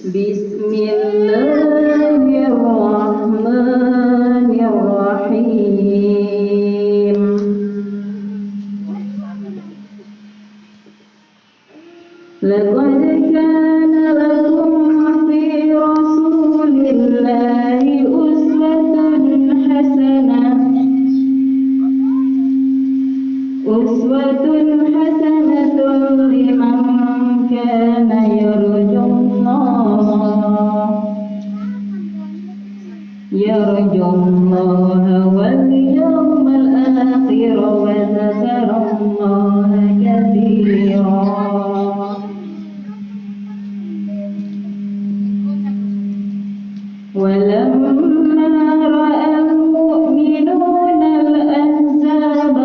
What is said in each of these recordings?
Bismillahirrahmanirrahim. Laqad kana lakum fi Rasulillahi uswatun hasanatun liman kana yarjullaha wal yawmal akhir wa dzakarallaha katsira. ولما رأى المؤمنون الأحزاب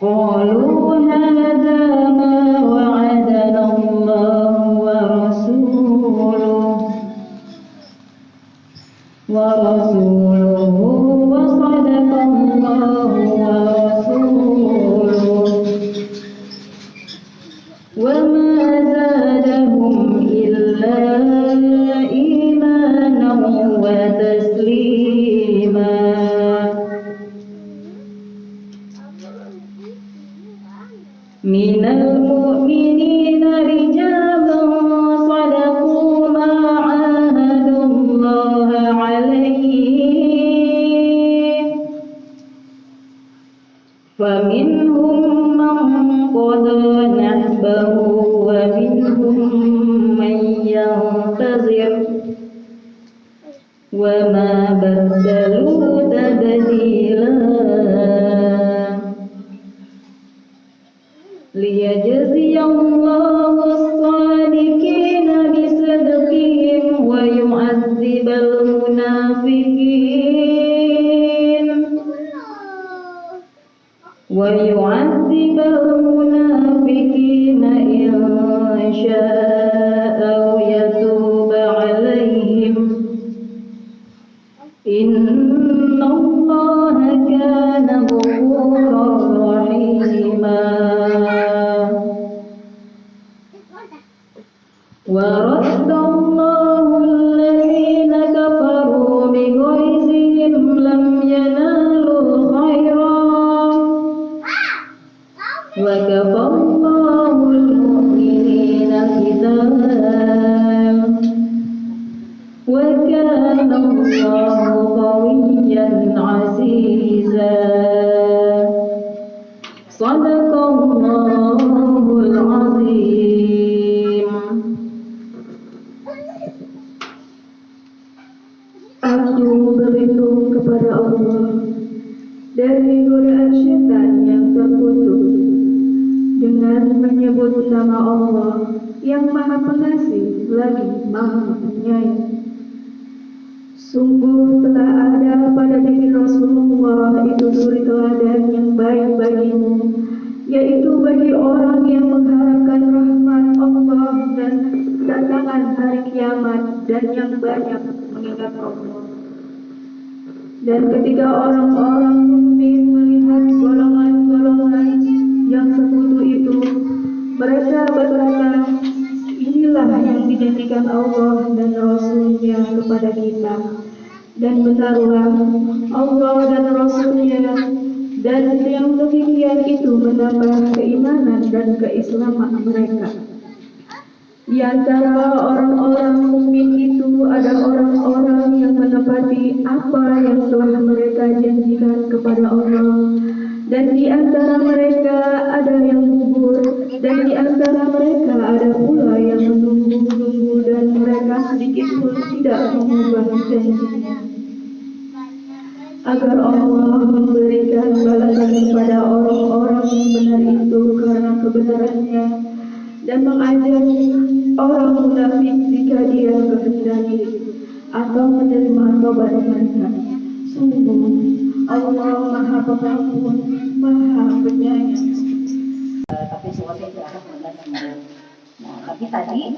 قالوا هذا ما وعدنا الله ورسوله وصدق الله ورسوله وما زادهم إلا إيمانا وتسليما. من المؤمنين رجال صدقوا ما عاهدوا الله عليه فمنهم من قضى نحبه ومنهم من ينتظر وما بدلوا تبديلا ليجزي الله الصادقين بصدقهم ويعذب المنافقين إن شاء أو يتوب عليهم إن الله كان غفورا رحيما. ورد الله الذين كفروا بغيظهم لم ينالوا خيرا وكفى الله المؤمنين القتال وكان الله قويا عزيزا. صدق الله العظيم. Aku berlindung kepada Allah dari godaan syaitan yang terkutuk dengan menyebut nama Allah yang Maha Pengasih lagi Maha Penyayang. Sungguh telah ada pada diri Rasulullah itu suri teladan yang baik bagimu, yaitu bagi orang yang mengharapkan rahmat Allah dan datangan hari kiamat dan yang banyak mengingat Allah. Dan ketika orang-orang mukmin melihat golongan-golongan yang sekutu itu, mereka berkata, inilah yang dijanjikan Allah dan Rasul-Nya kepada kita. Dan benarlah Allah dan Rasul-Nya, dan yang demikian itu menambah keimanan dan keislaman mereka. Di antara orang-orang mukmin itu ada orang-orang yang menepati apa yang telah mereka janjikan kepada Allah, dan di antara mereka ada yang gugur, dan di antara mereka ada pula yang menunggu-nunggu, dan mereka sedikit pun tidak mengubah janjinya, agar Allah memberikan balasan kepada orang-orang yang benar itu karena kebenarannya, dan mengajari orang munafik jika dia kehendaki atau menerima tobat mereka. Sungguh Allah Maha Pengampun, Maha Penyayang. Tapi suami itu akan mengganti. Nah, tapi tadi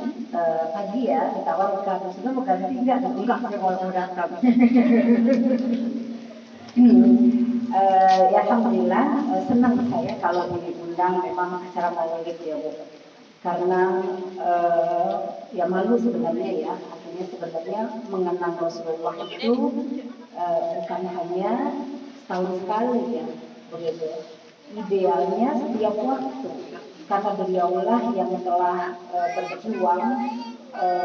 ya ditawarkan, sudah bukan tidak, enggak saya mau datang. Ya alhamdulillah senang saya kalau diundang memang acara maulid ya Bu. Karena ya malu sebenarnya ya, artinya sebenarnya mengenang Rasulullah itu bukan hanya setahun sekali ya, begitu. Idealnya setiap waktu, karena beliaulah yang telah berjuang,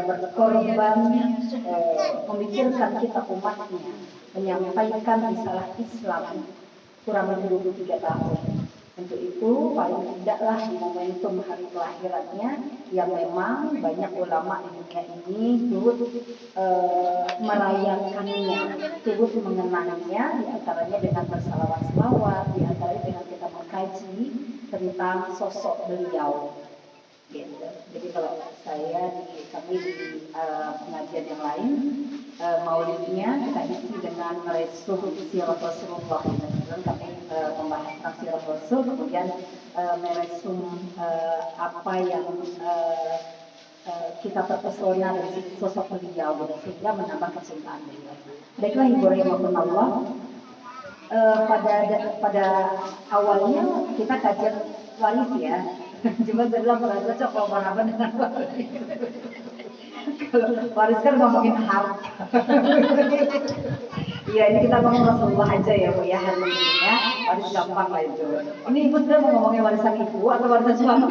berkorban, memikirkan kita umatnya, menyampaikan risalah Islam kurang lebih 23 tahun. Untuk itu paling tidaklah di momentum hari kelahirannya yang memang banyak ulama di dunia ini turut merayakannya, turut mengenangnya, diantaranya dengan bersalawat-salawat, diantaranya dengan kita mengkaji tentang sosok beliau. Gitu. Jadi kalau kami di pengajian yang lain, maulidnya kita isi dengan meresuh sirat Rasulullah. Kemudian kami membahas tentang sirat Rasul, kemudian meresum apa yang kita terpesona dari sosok beliau, sehingga menambah kecintaan beliau. Baiklah Ibu rahimakumullah, pada awalnya kita kajian waris ya. Cuma saya bilang kurang cocok kalau marhaban dengan waris. Kalau waris kan ngomongin harta. Iya, ini kita ngomong Rasulullah aja ya Bu ya hari ini ya. Waris gampang lah itu. Ini Ibu sudah mau ngomongin warisan ibu atau warisan suami?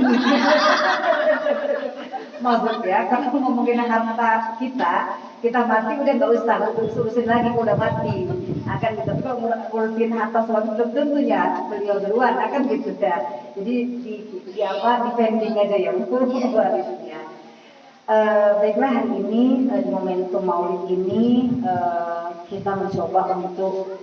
Maksud ya, kalau ngomongin harta kita mati udah nggak usah urusin lagi, udah mati akan gitu. Tapi kalau ngurusin harta suami belum tentu ya beliau duluan akan gitu dah. Jadi di pending aja ya warisnya. Baiklah hari ini di momentum Maulid ini kita mencoba untuk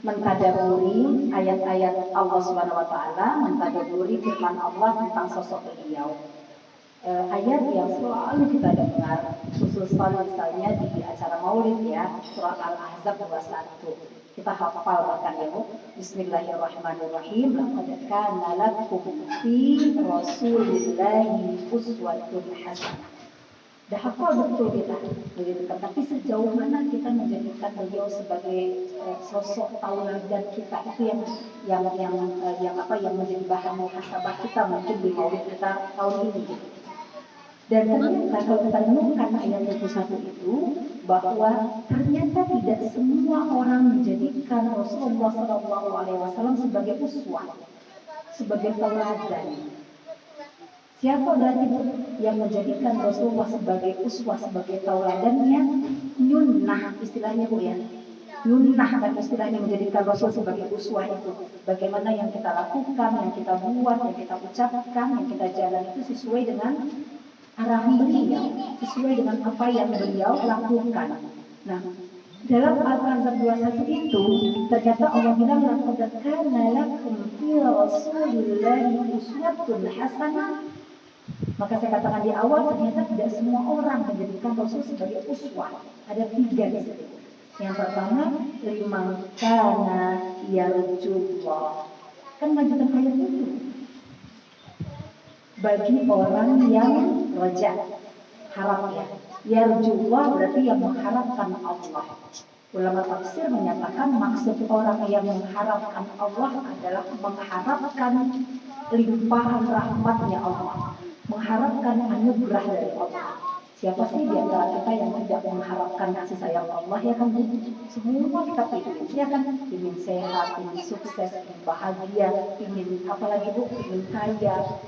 mentadaburi ayat-ayat Allah Subhanahu wa taala, mentadaburi firman Allah tentang sosok beliau. Ayat yang selalu kita dengar, khususnya misalnya di acara Maulid ya, surah Al-Ahzab 21. Kita hafal bahkan ya Bu. Bismillahirrahmanirrahim. Laqad kana lakum fi Rasulillahi uswatun hasanah. Dah hafal betul kita, begitu kan? Tapi sejauh mana kita menjadikan beliau sebagai sosok tauladan kita, itu yang menjadi bahan muhasabah kita mungkin di Maulid kita tahun ini. Dan ternyata kalau kita renungkan ayat 21 itu, bahwa ternyata tidak semua orang menjadikan Rasulullah SAW sebagai uswah, sebagai tauladan. Siapa berarti yang menjadikan Rasulullah sebagai uswah, sebagai tauladannya? Nyunnah istilahnya Bu ya. Nyunnah kan istilahnya menjadikan Rasul sebagai uswah itu. Bagaimana yang kita lakukan, yang kita buat, yang kita ucapkan, yang kita jalan itu sesuai dengan arah beliau, sesuai dengan apa yang beliau lakukan. Nah, dalam Al-Ahzab 21 itu ternyata Allah bilang laqad kana lakum fi Rasulillahi uswatun hasanah. Maka saya katakan di awal ternyata tidak semua orang menjadikan Rasul sebagai uswah. Ada 3 di situ. Yang pertama, liman kana yarjullah. Kan lanjutan ayat itu. Bagi orang yang roja, harap ya. Yarjullah berarti yang mengharapkan Allah. Ulama tafsir menyatakan maksud orang yang mengharapkan Allah adalah mengharapkan limpahan rahmatnya Allah, mengharapkan anugerah dari Allah. Siapa sih di antara kita yang tidak mengharapkan kasih sayang Allah ya kan? Semua kita ingin, ya kan? Ingin sehat, ingin sukses, ingin bahagia, ingin apalagi Bu, ingin kaya,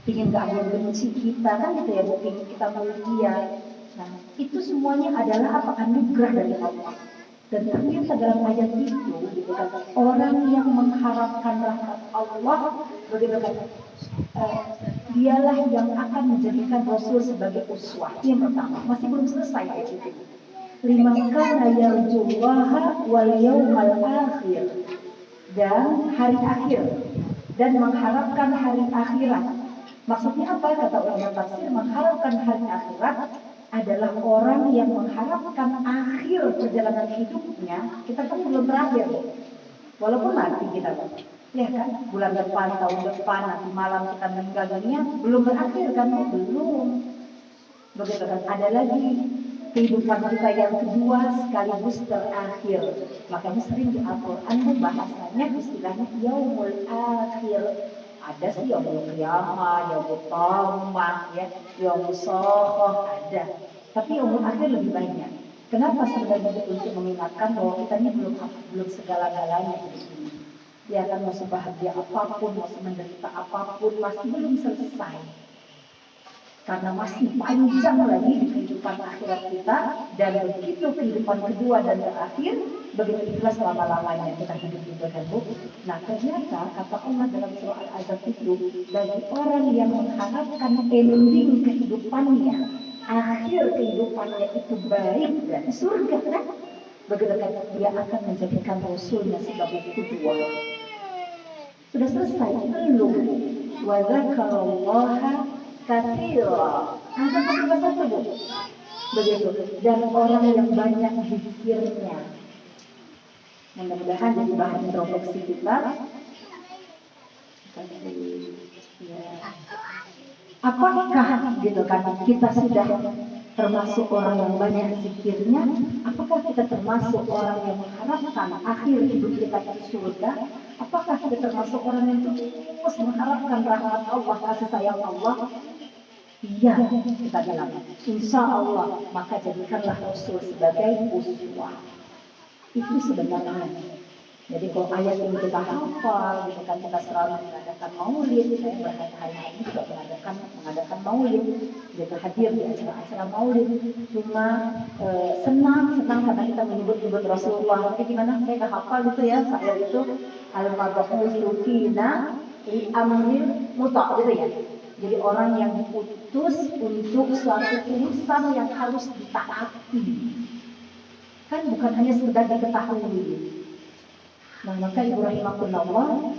ingin gak ada yang benci kita kan gitu ya Bu, ingin kita mulia. Nah, itu semuanya adalah apa? Anugerah dari Allah. Dan ternyata dalam ayat itu, gitu kan, orang yang mengharapkan rahmat Allah, begitu kan, dialah yang akan menjadikan Rasul sebagai uswah. Yang pertama, masih belum selesai ayat itu. Liman kana yarjullaha wal yawmal akhir, dan hari akhir, dan mengharapkan hari akhirat. Maksudnya apa? Kata ulama tafsir, mengharapkan hari akhirat adalah orang yang mengharapkan akhir perjalanan hidupnya. Kita kan belum terakhir, walaupun mati kita, ya kan? Bulan depan, tahun depan, nanti malam kita meninggal dunia, belum berakhir kan? Belum. Begitu kan? Ada lagi kehidupan kita yang kedua sekaligus terakhir. Makanya sering di Al-Quran bahasanya istilahnya yaumul akhir. Ada sih yaumul qiyamah, yaumul tamah, ya, yaumul sohoh, ada. Tapi yaumul akhir lebih banyak. Kenapa sebenarnya untuk mengingatkan bahwa kita ini belum segala-galanya hidup ini. Ya kan, mau sebahagia apapun, mau menderita apapun, masih belum selesai. Karena masih panjang lagi di kehidupan akhirat kita, dan begitu kehidupan kedua dan terakhir, begitu ikhlas selama-lamanya kita hidup di badan Bu. Nah ternyata kata Allah dalam surah Al-Azab itu, bagi orang yang mengharapkan ending kehidupannya, akhir kehidupannya itu baik dan surga kan, begitu kan dia akan menjadikan Rasulnya sebagai kedua. Sudah selesai belum? Wa dzakarallaha katsira. Ada apa saja Bu? Begitu. Dan orang yang banyak zikirnya. Mudah-mudahan jadi bahan introspeksi kita. Ya. Apakah gitu kan kita sudah termasuk orang yang banyak zikirnya? Apakah kita termasuk orang yang mengharapkan akhir hidup kita itu surga? Apakah kita termasuk orang yang terus mengharapkan rahmat Allah, kasih sayang Allah? Iya, kita bilang, insya Allah, maka jadikanlah Rasul sebagai uswah. Itu sebenarnya. Jadi kalau ayat ini kita hafal, gitu kan, kita selalu mengadakan maulid. Saya berhari-hari ini juga mengadakan maulid, gitu, hadir di acara-acara maulid. Cuma senang karena kita menyebut-nyebut Rasulullah. Tapi gimana? Saya nggak hafal gitu ya. Saya itu al-mab'utsu fina li amrin muta' gitu ya. Jadi orang yang diutus untuk suatu urusan yang harus ditaati. Kan bukan hanya sekedar diketahui. Nah, maka Ibu rahimakumullah,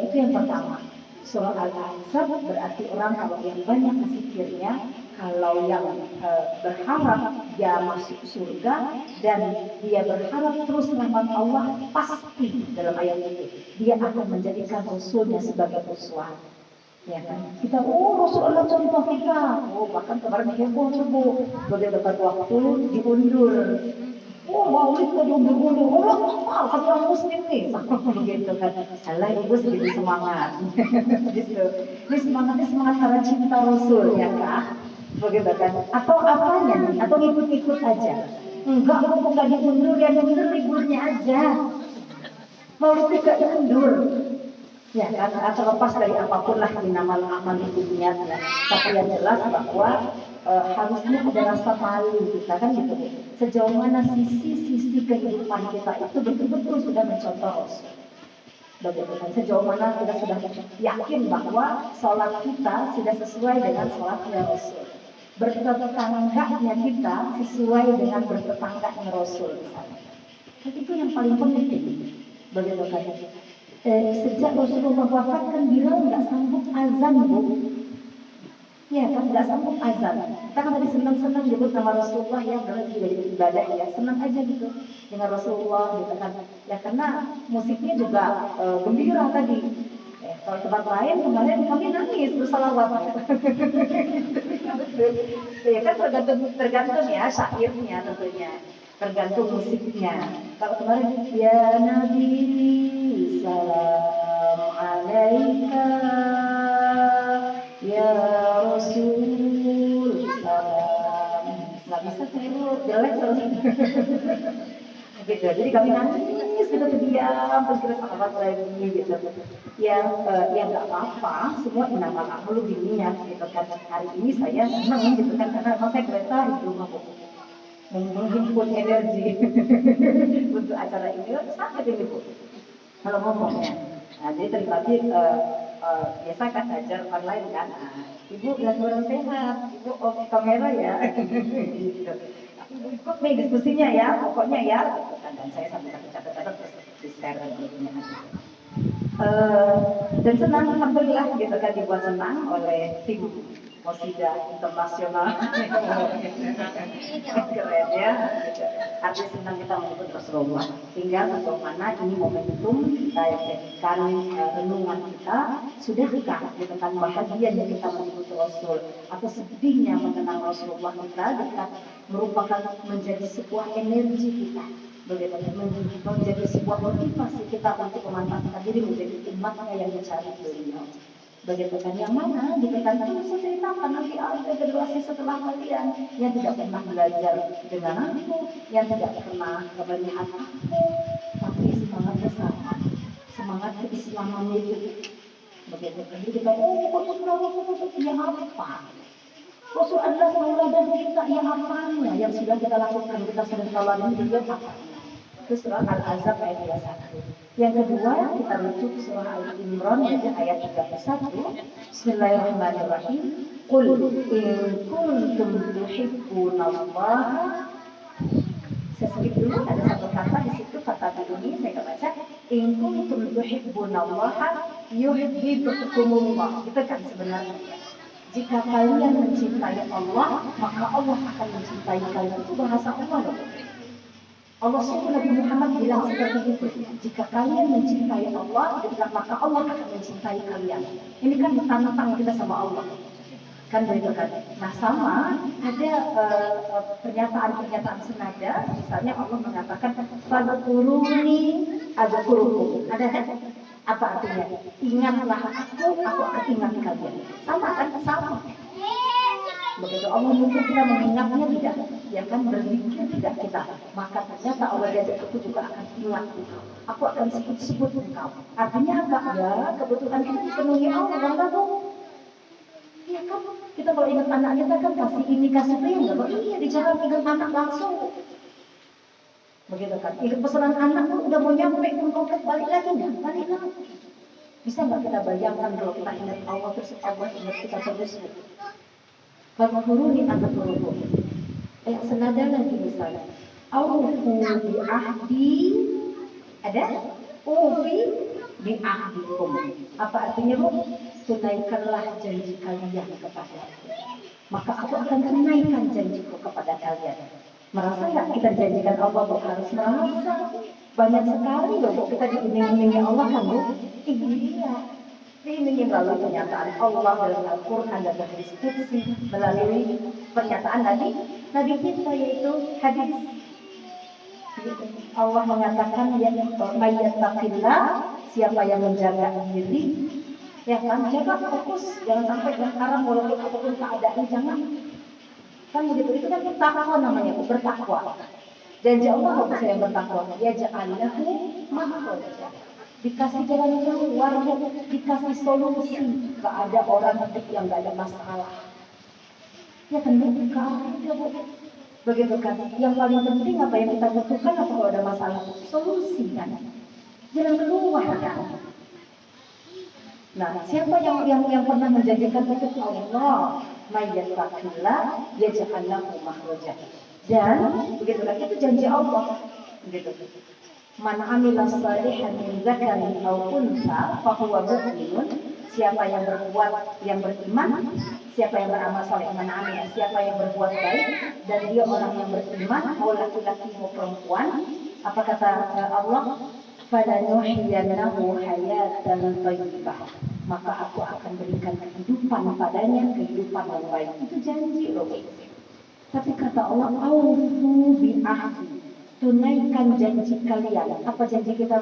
itu yang pertama. Surah Al-Ahzab berarti orang kalau yang banyak zikirnya, kalau yang berharap dia masuk surga dan dia berharap terus rahmat Allah, pasti dalam ayat itu dia akan menjadikan Rasulnya sebagai uswah. Ya kan? Kita Rasulullah contoh kita. Bahkan kemarin heboh tuh Bu, begitu dapat waktu diundur. Maulid kok diundur-undur. Allah Akbar, kata orang muslim nih. Begitu kan. Salah ibu segitu semangat. Gitu. Ini semangatnya semangat karena cinta Rasul ya Kak. Begitu kan. Atau apanya nih? Atau ikut-ikut aja. Enggak, kok nggak diundur, ya diundur liburnya aja. Maulid tidak diundur. Ya kan, atau lepas dari apapun lah inamal amal itu niatnya. Tapi yang jelas bahwa harusnya ada rasa malu kita kan gitu. Sejauh mana sisi-sisi kehidupan kita itu betul-betul sudah mencontoh Rasul. Bagaimana sejauh mana kita sudah yakin bahwa sholat kita sudah sesuai dengan sholatnya Rasul. Bertetangganya kita sesuai dengan bertetangganya Rasul misalnya. Tapi itu yang paling penting. Bagaimana? Sejak Rasulullah wafat kan bilang nggak sanggup azan Bu. Ya kan nggak sanggup azan. Kita kan tadi senang-senang nyebut nama Rasulullah ya, berarti jadi ibadah ya, senang aja gitu dengan Rasulullah gitu kan. Ya karena musiknya juga gembira tadi. Kalau tempat lain kemarin kami nangis bersalawat. Ya kan tergantung ya syairnya tentunya. Tergantung musiknya. Kalau kemarin ya Nabi salam alaika ya Rasul salam, nggak bisa tiru jelek soalnya. Gitu. Jadi kami nangis gitu diam terus kita sahabat lagi gitu. Ya nggak apa-apa, semua inamal a'malu binniyat gitu kan. Hari ini saya senang gitu kan karena emang saya kereta di rumah menghimpun energi untuk acara ini. Sangat ini Bu kalau ngomongnya. Nah, jadi tadi biasa kan ajar online kan. Ibu bilang orang sehat, ibu off kamera ya. Gitu. Ibu ikut nih diskusinya ya, pokoknya ya. Dan saya sambil catat-catat terus di-share grupnya. Dan senang alhamdulillah gitu kan, dibuat senang oleh tim Mosidah Internasional. Keren ya. Artinya senang kita menyebut Rasulullah. Tinggal bagaimana ini momentum kita yang jadikan renungan kita Sudahkah gitu kan bahagianya kita mengikuti Rasul atau sedihnya mengenang Rasulullah kita merupakan menjadi sebuah energi kita, bagaimana menjadi sebuah motivasi kita untuk memantapkan diri menjadi umatnya yang dicari beliau. Begitu kan, yang mana gitu kan, itu saya ceritakan nanti ada generasi setelah kalian yang tidak pernah belajar dengan aku, yang tidak pernah melihat aku, tapi semangatnya sama, semangat keislaman itu. Begitu kan, kita Rasul yang apa? Rasul adalah tauladan kita yang apanya yang sudah kita lakukan, kita sudah tauladan beliau apanya. Itu surah Al-Ahzab ayat 21. Yang kedua, kita rujuk surah Al-Imran ayat 31. Bismillahirrahmanirrahim. Qul in kuntum tuhibbunallaha. Saya skip dulu, ada satu kata di situ, kata ini saya baca. In kuntum tuhibbunallaha yuhibbukumullah. Itu kan sebenarnya. Jika kalian mencintai Allah, maka Allah akan mencintai kalian. Itu bahasa Allah loh. Allah suruh Nabi Muhammad bilang seperti itu. Jika kalian mencintai Allah, maka Allah akan mencintai kalian. Ini kan ditantang kita sama Allah. Kan begitu kan? Nah sama, ada pernyataan-pernyataan senada. Misalnya Allah mengatakan, Fadkuruni adkurukum. Ada kan? Apa artinya? Ingatlah aku akan ingat kalian. Sama kan? Sama. Begitu Allah mungkin kita mengingatnya tidak, ya kan, berzikir tidak kita, maka ternyata Allah jajak aku juga akan ingat engkau. Aku akan sebut-sebut engkau. Artinya apa? Ya kebutuhan kita dipenuhi Allah, bangga dong. Iya kan? Kita kalau ingat anak kita kan kasih ini kasih itu, ya nggak? Iya di jalan ingat anak langsung. Begitu kan? Ingat pesanan anak pun udah mau nyampe pun komplek balik lagi nggak? Balik lagi. Bisa nggak kita bayangkan kalau kita ingat Allah terus Allah ingat kita terus? Fadkuruni adkurukum. Senada lagi misalnya. Aufu bi ahdi. Ada? Ufi bi ahdikum. Apa artinya bu? Tunaikanlah janji kalian kepada aku. Maka aku akan tunaikan janjiku kepada kalian. Merasa nggak kita janjikan Allah bu? Harus merasa. Banyak sekali loh bu kita diiming-imingi Allah kan bu? Iya. Ini melalui pernyataan Allah dalam Al-Quran dan hadis qudsi, melalui pernyataan Nabi kita yaitu hadis. Allah mengatakan ya mayyattaqillah, siapa yang menjaga diri, ya kan, jaga fokus, jangan sampai yang haram walaupun apapun keadaannya, jangan. Kan begitu, itu kan takwa namanya, bertakwa. Janji Allah apa yang bertakwa? Ya ja'allahu makhraja. Dikasih jalan keluar, dikasih solusi. Gak ada orang yang gak ada masalah. Ya kan bu, gak ada bu. Begitu kan. Yang paling penting apa yang kita butuhkan apa kalau ada masalah? Solusi kan. Jalan keluar kan. Nah, siapa yang pernah menjadikan itu? Allah. Mayyattaqillah yaj'al lahu makhraja. Dan begitu kan, itu janji Allah. Begitu. Man amila salihan min dzakarin aw unsa fa huwa mu'minun. Siapa yang berbuat, yang beriman, siapa yang beramal saleh, man amila, siapa yang berbuat baik dan dia orang yang beriman, mau laki-laki mau perempuan, apa kata Allah? Falanuhyiyannahu hayatan thayyibah. Maka aku akan berikan kehidupan padanya, kehidupan yang baik. Itu janji loh. Tapi kata Allah, aufu bi ahdi. Tunaikan janji kalian. Apa janji kita?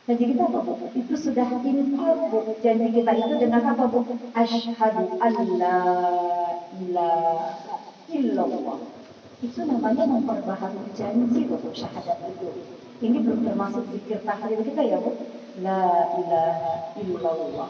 Janji kita apa bu? Itu sudah infak bu. Janji kita itu dengan apa bu? Asyhadu an la ilaha illallah. Itu namanya memperbaharui janji bu, syahadat itu. Ini belum termasuk zikir tahlil kita ya bu. La ilaha illallah.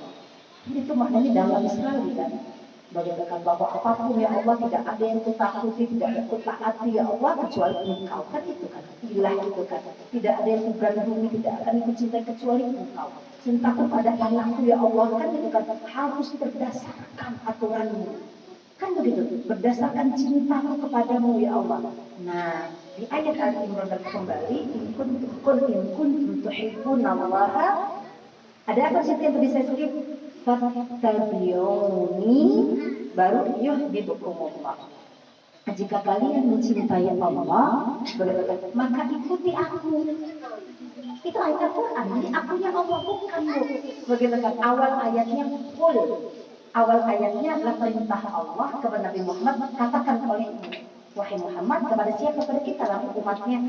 Itu maknanya dalam sekali kan. Bagaimana bahwa apapun ya Allah tidak ada yang kutakuti, tidak ada yang kutaati ya Allah kecuali Engkau, kan itu kan, ilah itu kan, tidak ada yang kugandrungi, tidak akan kucintai kecuali Engkau. Cintaku pada anakku ya Allah, kan itu kan harus berdasarkan aturanmu, kan begitu, berdasarkan cintaku kepadamu ya Allah. Nah di ayat Al-Imran kembali, in kuntum tuhibbunallaha, ada apa sih yang tadi saya skip? Fattabi'uni baru yuhibbukumullah. Jika kalian mencintai Allah, maka ikuti aku. Itu ayat Al-Quran. Jadi akunya Allah bukan Bu. Begitu kan? Awal ayatnya qul. Awal ayatnya adalah perintah Allah kepada Nabi Muhammad, katakan olehmu, wahai Muhammad, kepada siapa? Kepada kita lah umatnya.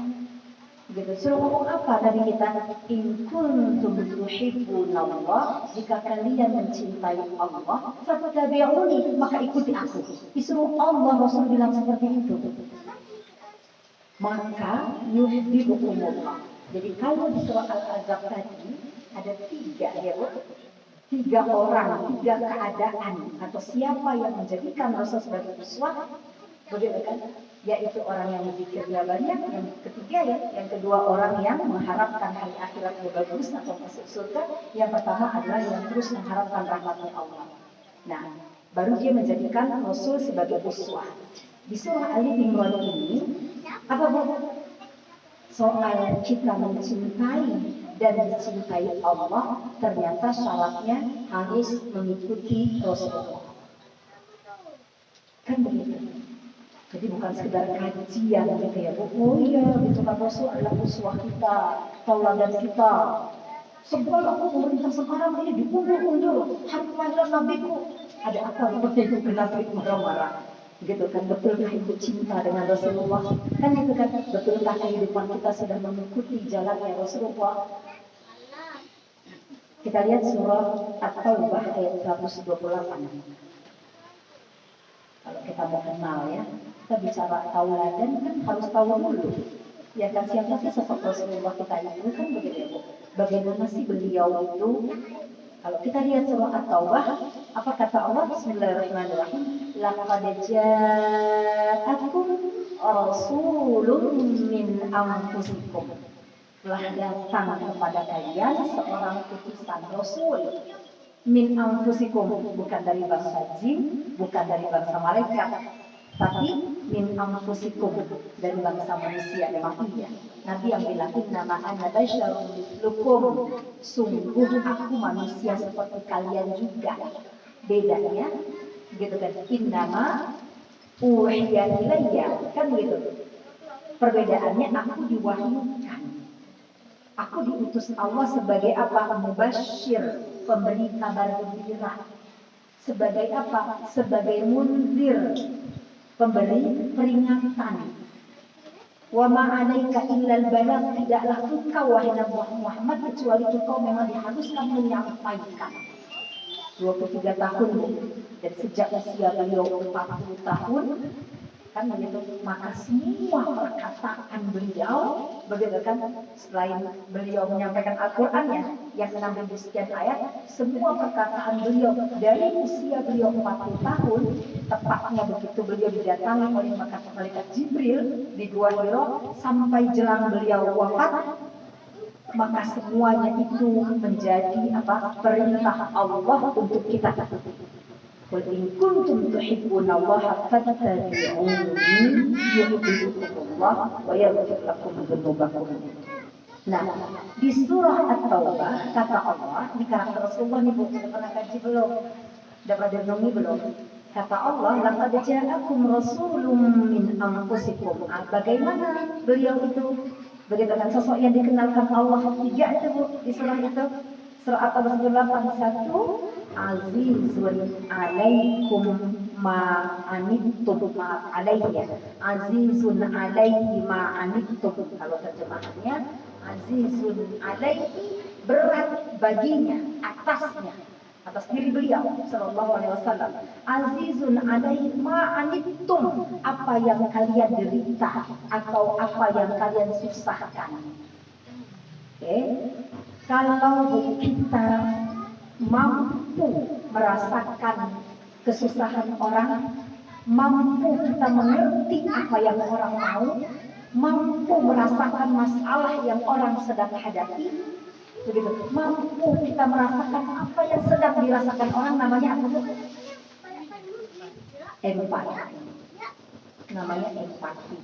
Gitu. Suruh ngomong apa dari kita? In kuntum tuhibbunallah, jika kalian mencintai Allah, fattabi'uni, maka ikuti aku. Disuruh Allah, Rasul bilang seperti itu. Maka yuhibbukumullah. Jadi kalau di surah Al-Ahzab tadi ada 3 ya Bu. 3 orang, 3 keadaan atau siapa yang menjadikan Rasul sebagai uswah, begitu kan? Yaitu orang yang berzikirnya banyak, yang ketiga ya, yang kedua orang yang mengharapkan hari akhiratnya bagus atau masuk surga, yang pertama adalah yang terus mengharapkan rahmatnya Allah. Nah, baru dia menjadikan Rasul sebagai uswah. Di surah Ali Imran ini apa Bu? Soal kita mencintai dan dicintai Allah, ternyata syaratnya harus mengikuti Rasulullah. Kan begitu. Jadi bukan sekedar kajian gitu ya Bu. Oh iya, gitu kan Rasul adalah uswah kita, tauladan kita. Sebab aku pemerintah sekarang ini diundur-undur, hari kelahiran nabiku. Ada apa rupanya itu kenapa itu marah-marah? Gitu kan, betulkah itu cinta dengan Rasulullah? Kan itu kan, betulkah kehidupan kita sudah mengikuti jalannya Rasulullah? Kita lihat surah At-Taubah ayat 128. Kalau kita mau kenal ya, kita bicara tauladan kan harus tahu dulu. Ya kan, siapa sih sosok Rasulullah kita itu kan begitu ya Bu. Bagaimana sih beliau itu? Kalau kita lihat surah At-Taubah, apa kata Allah? Bismillahirrahmanirrahim. Laqad ja'akum rasulun min anfusikum. Telah datang kepada kalian seorang utusan Rasul. Min anfusikum, bukan dari bangsa jin, bukan dari bangsa malaikat, tapi min anfusikum, dari bangsa manusia. Memang iya, Nabi yang bilang innama ana basyarun mithlukum, sungguh aku manusia seperti kalian juga. Bedanya gitu kan, innama uhiya ilayya, kan gitu. Perbedaannya aku diwahyukan. Aku diutus Allah sebagai apa? Mubasyir, pemberi kabar gembira. Sebagai apa? Sebagai munzir, pemberi peringatan. Wa ma 'alaika illal balagh, tidaklah engkau wahai Nabi Muhammad kecuali engkau memang diharuskan menyampaikan. 23 tahun dan sejak usia beliau 40 tahun kan begitu, maka semua perkataan beliau begitu kan, selain beliau menyampaikan Al-Qur'annya yang 6.000 sekian ayat, semua perkataan beliau dari usia beliau 40 tahun, tepatnya begitu beliau didatangi oleh malaikat Jibril di Gua Hira sampai jelang beliau wafat, maka semuanya itu menjadi apa? Perintah Allah untuk kita. Qul in kuntum tuhibbunallaha fattabi'uni yuhibbukumullah wa yaghfir lakum dzunubakum. Nah, di surah At-Taubah kata Allah, di karakter Rasulullah nih Bu, sudah pernah kaji belum? Sudah pernah dengar belum? Kata Allah, laqad ja'akum rasulun min anfusikum. Bagaimana beliau itu? Begitu kan, sosok yang dikenalkan Allah 3 itu Bu, di surah itu. Surah At-Taubah 81, azizun alaikum ma anittum, ma alaihi, azizun alaihi ma anittum. Kalau terjemahannya, azizun alaihi, berat baginya, atasnya, atas diri beliau sallallahu alaihi wasallam. Azizun alaihi ma anittum, apa yang kalian derita atau apa yang kalian susahkan. Oke. Kalau kita mampu merasakan kesusahan orang, mampu kita mengerti apa yang orang mau, mampu merasakan masalah yang orang sedang hadapi, begitu. Mampu kita merasakan apa yang sedang dirasakan orang, namanya apa? Empati. Namanya empati.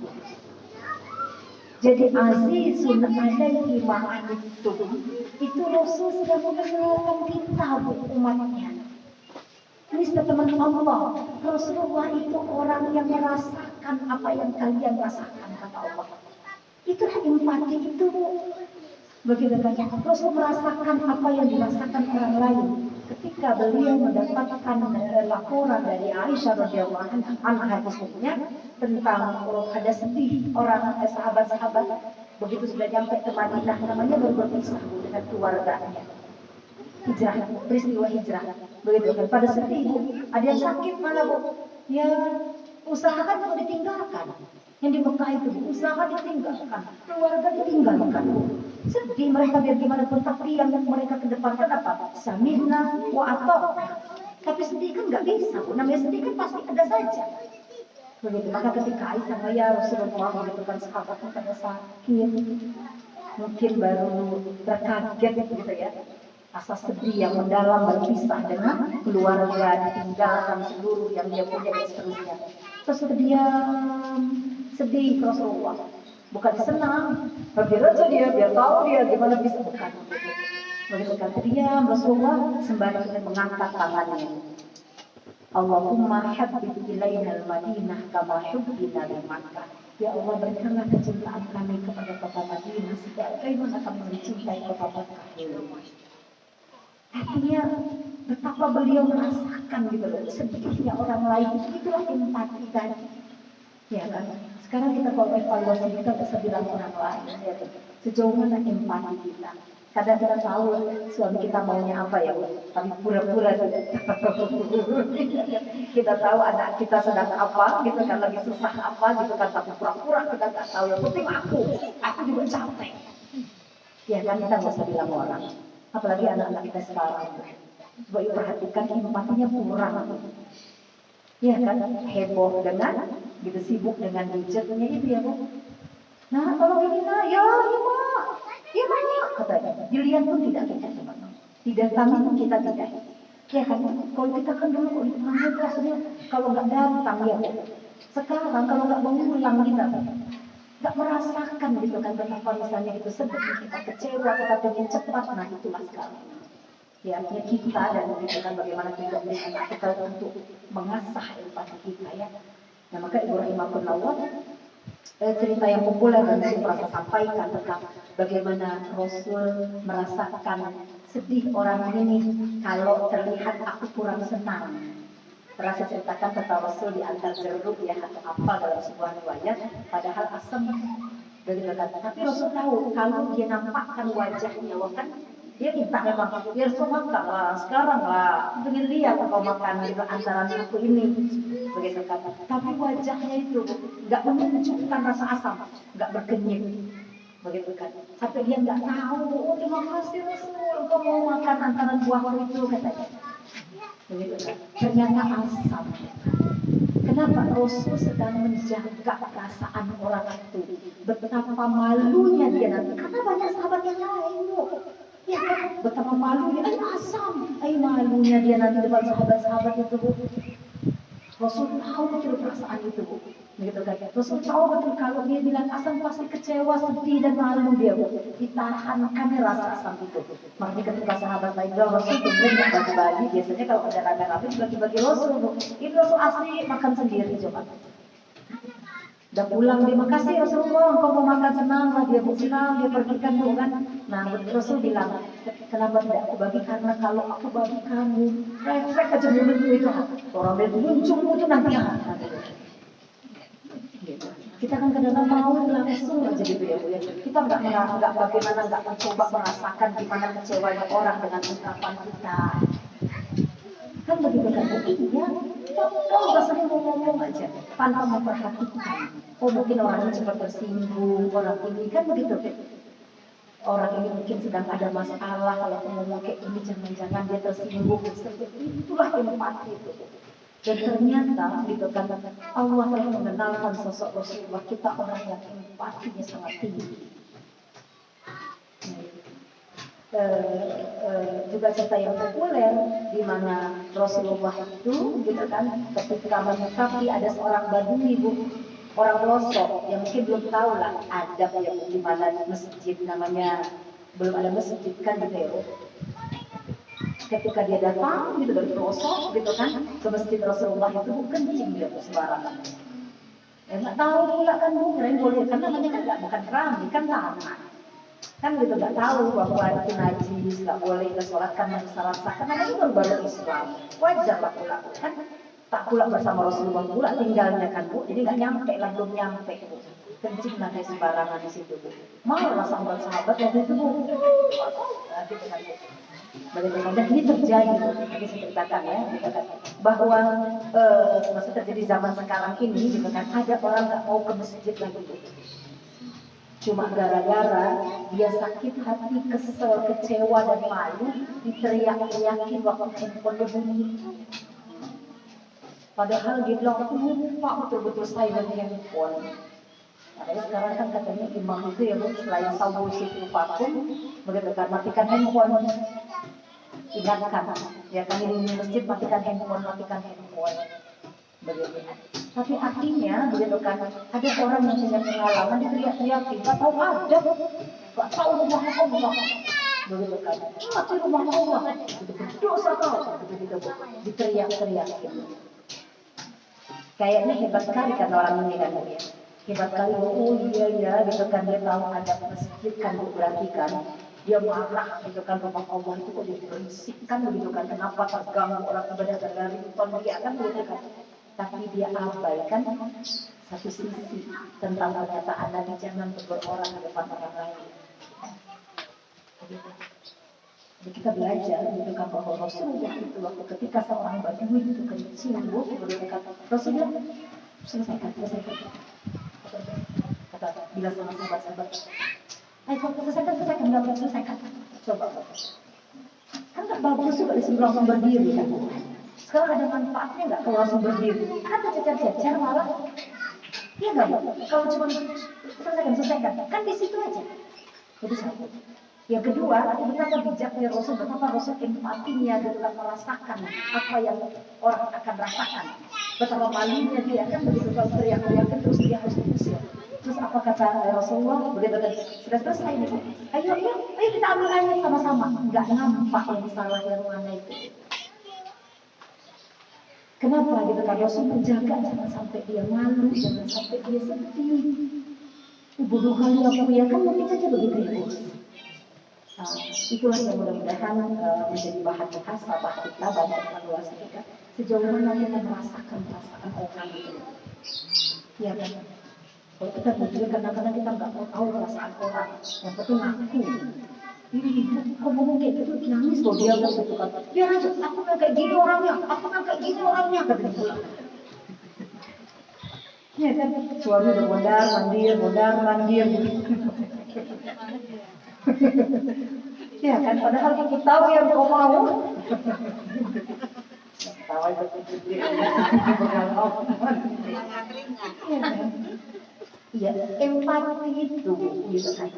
Jadi azizun alaihi ma anittum, itu Rasul sudah mengenalkan kita umatnya. Ini sudah teman Allah. Rasulullah itu orang yang merasakan apa yang kalian rasakan, kata Allah. Itulah empati itu. Begitu kan? Rasul merasakan apa yang dirasakan orang lain ketika beliau mendapatkan laporan dari Aisyah radhiyallahu anha istrinya tentang ada sedih orang sahabat-sahabat begitu sudah sampai ke Madinah namanya baru berpisah dengan keluarganya. Hijrah, peristiwa hijrah. Begitu kan? Pada sedih Bu, ada yang sakit malah Bu. Ya usahakan mau ditinggalkan. Yang di Mekah itu usaha ditinggalkan, keluarga ditinggalkan. Sedih mereka biar gimana pun, tapi yang mereka kedepankan apa? Samihna wa ata'na. Tapi sedih kan nggak bisa, namanya sedih kan pasti ada saja. Begitu, maka ketika Aisyah ya Rasulullah gitu kan sahabatnya pada sakit, mungkin baru terkaget gitu ya. Rasa sedih yang mendalam berpisah dengan keluarga, ditinggalkan seluruh yang dia punya dan seterusnya. Terus sedih Rasulullah, bukan senang, berbiar aja dia, biar tahu dia gimana bisa, bukan. Begitu kan, diam Rasulullah sembari mengangkat tangannya. Allahumma habbib ilaina al-Madinah kama hubbina li Makkah. Ya Allah, berikanlah kecintaan kami kepada kota Madinah sebagaimana kami mencintai kota Makkah. Artinya betapa beliau merasakan gitu loh sedihnya orang lain. Itulah empati tadi. Ya kan? Sekarang kita kalau evaluasi kita bisa bilang orang lain, ya kan? Sejauh mana empati kita. Kadang kita tahu suami kita maunya apa ya, tapi pura-pura kita tahu anak kita sedang apa, gitu kan lagi susah apa, gitu kan tapi pura-pura kita nggak tahu. Yang penting aku juga capek. Ya kan kita nggak usah bilang orang. Apalagi anak-anak kita sekarang. Coba perhatikan empatinya kurang. Ya kan heboh dengan gitu sibuk dengan gadgetnya itu ya Bu. Nah kalau ini ya mak katanya. Dilihat pun tidak kita coba. Didatangi pun kita tidak. Ya kan kalau kita kan dulu kalau dipanggil rasanya kalau nggak datang ya. Sekarang kalau nggak mengulang kita nggak merasakan gitu kan betapa misalnya itu sedih kita kecewa kita pengen cepat, nah itulah sekarang. Ya artinya kita dan gitu kan bagaimana kita untuk mengasah empati kita ya. Nah maka Ibu Rahimahullah cerita yang populer dan saya sampaikan tentang bagaimana Rasul merasakan sedih orang ini kalau terlihat aku kurang senang. Pernah saya ceritakan tentang Rasul diantar jeruk ya atau apa dalam sebuah riwayat, padahal asam dari dekat. Tapi Rasul tahu kalau dia nampakkan wajahnya, kan dia minta memang ya Rasul makan lah, sekarang lah, pengen lihat kau makan di antara aku ini, begitu kan. Tapi wajahnya itu nggak menunjukkan rasa asam, nggak berkenyit, begitu kan. Sampai dia nggak tahu, oh terima kasih Rasul, kau mau makan antara buahku itu katanya. Begitu kan. Ternyata asam. Kenapa Rasul sedang menjaga perasaan orang itu? Betapa malunya dia nanti. Karena banyak sahabat yang lain Bu. Ya kan? Betapa malunya. Asam. Malunya dia nanti depan sahabat-sahabat itu Bu. Rasul tahu betul perasaan itu Bu. Begitu kan? Rasul tahu betul kalau dia bilang asam pasti kecewa, sedih dan malu dia Bu. Ditahankan rasa asam itu. Makanya ketika sahabat lain bilang Rasul benar bagi-bagi, biasanya kalau ada rame-rame bagi-bagi Rasul Bu. Ini Rasul asli makan sendiri coba. Udah pulang terima kasih Rasulullah, engkau mau makan senang lah dia Bu, senang dia pergikan Bu kan. Nah Rasul bilang kenapa tidak aku bagi, karena kalau aku bagi kamu refleks aja mulutmu itu orang dia muncul itu nanti gitu. Kita kan kadang-kadang mau langsung aja gitu ya Bu ya. Kita nggak bagaimana nggak mencoba merasakan gimana kecewanya orang dengan ungkapan kita. Kan begitu kan Bu? Iya. Kalau nggak sering ngomong aja tanpa memperhatikan. Oh mungkin orang ini cepat tersinggung, orang ini kan begitu. Orang ini mungkin sedang ada masalah, kalau aku ngomong kayak ini jangan-jangan dia tersinggung. Itulah empati itu. Dan ternyata gitu kan Allah telah mengenalkan sosok Rasulullah kita orang yang empatinya sangat tinggi. Juga cerita yang populer di mana Rasulullah itu gitu kan ketika menyikapi ada seorang badui Bu, orang pelosok yang mungkin belum tahu lah adab ya Bu, di mana masjid namanya belum ada masjid kan gitu ya Bu. Ketika dia datang gitu dari pelosok gitu kan ke masjid Rasulullah itu kencing dia sembarangan. Nggak tahu pula kan Bu, kirain boleh karena namanya kan bukan keramik kan tanah. Kan gitu nggak tahu bahwa itu najis, nggak boleh kita sholatkan yang salah-salah karena itu baru Islam, wajar lah pula kan, tak pula bersama Rasulullah pula tinggalnya kan Bu, jadi nggak nyampe lah, belum nyampe Bu, kencing lah kayak sembarangan di situ Bu, malah sahabat-sahabat waktu itu Bu, nah, gitu kan Bu. Bagaimana ini terjadi, nanti saya ceritakan ya, gitu kan, bahwa maksudnya terjadi zaman sekarang ini, gitu kan, ada orang nggak mau ke masjid lagi Bu. Cuma gara-gara dia sakit hati, kesel, kecewa, dan malu, diteriak-teriakin waktu handphone berbunyi. Padahal dia bilang, aku lupa betul-betul silent handphone. Padahal sekarang kan katanya imam itu ya Bu, selain sawu sifu vakum, begitu kan, matikan handphone. Ingatkan, ya kan, di masjid matikan handphone. Begitu. Tapi artinya begitu kan, ada orang yang punya pengalaman diteriak-teriakin, nggak tahu ada, nggak tahu rumah Allah, begitu kan, mati rumah Allah, itu berdosa kau, begitu diteriak-teriakin. Kayaknya hebat sekali kan orang ini kan Bu ya, hebat kali, oh iya ya, gitu kan, dia tahu ada masjid kan Bu, berarti kan dia marah gitu kan, rumah Allah itu kok jadi berisik kan, begitu kan, kenapa terganggu orang ibadah dari tonton dia kan, begitu kan. Tapi dia abaikan satu sisi tentang pernyataan Nabi, jangan tegur orang di depan orang lain. Jadi kita belajar gitu kan, bahwa Rasulullah itu waktu ketika seorang Badui itu kencing Bu, begitu kan, Rasulullah selesaikan. Kata bilang sama sahabat-sahabat, ayo selesaikan. Coba. Kan nggak bagus juga disuruh langsung berdiri kan. Sekarang ada manfaatnya nggak kalau langsung berdiri? Kan cecer-cecer malah. Iya nggak Bu? Kalau cuma selesaikan, kan di situ aja. Itu satu. Yang kedua, betapa bijaknya Rasul, betapa Rasul empatinya dalam merasakan apa yang orang akan rasakan. Betapa malunya dia kan, begitu kalau teriak-teriak terus dia harus diusir. Terus apa kata Rasulullah? Begitu kan, sudah selesai nih. Ayo kita ambil air sama-sama. Nggak nampak yang salah yang mana itu. Kenapa gitu kan, Rasul menjaga jangan sampai dia malu, jangan sampai dia sedih. Bodoh kali aku ya, kan mungkin saja begitu ya. Itulah yang mudah-mudahan menjadi bahan muhasabah kita, bahan evaluasi kita, sejauh mana kita merasakan orang itu. Ya kan? Kalau kita jujur, kadang-kadang kita nggak mau tahu perasaan orang, yang penting aku. Ini kok ngomong kayak gitu, nangis loh dia gitu kan. Biar aja, aku nggak kayak gini orangnya, kata dia pulang. Ya kan, suami udah mondar-mandir. Ya kan, padahal aku tahu yang kau mau. Tahu itu gede. Iya, empati itu gitu kan.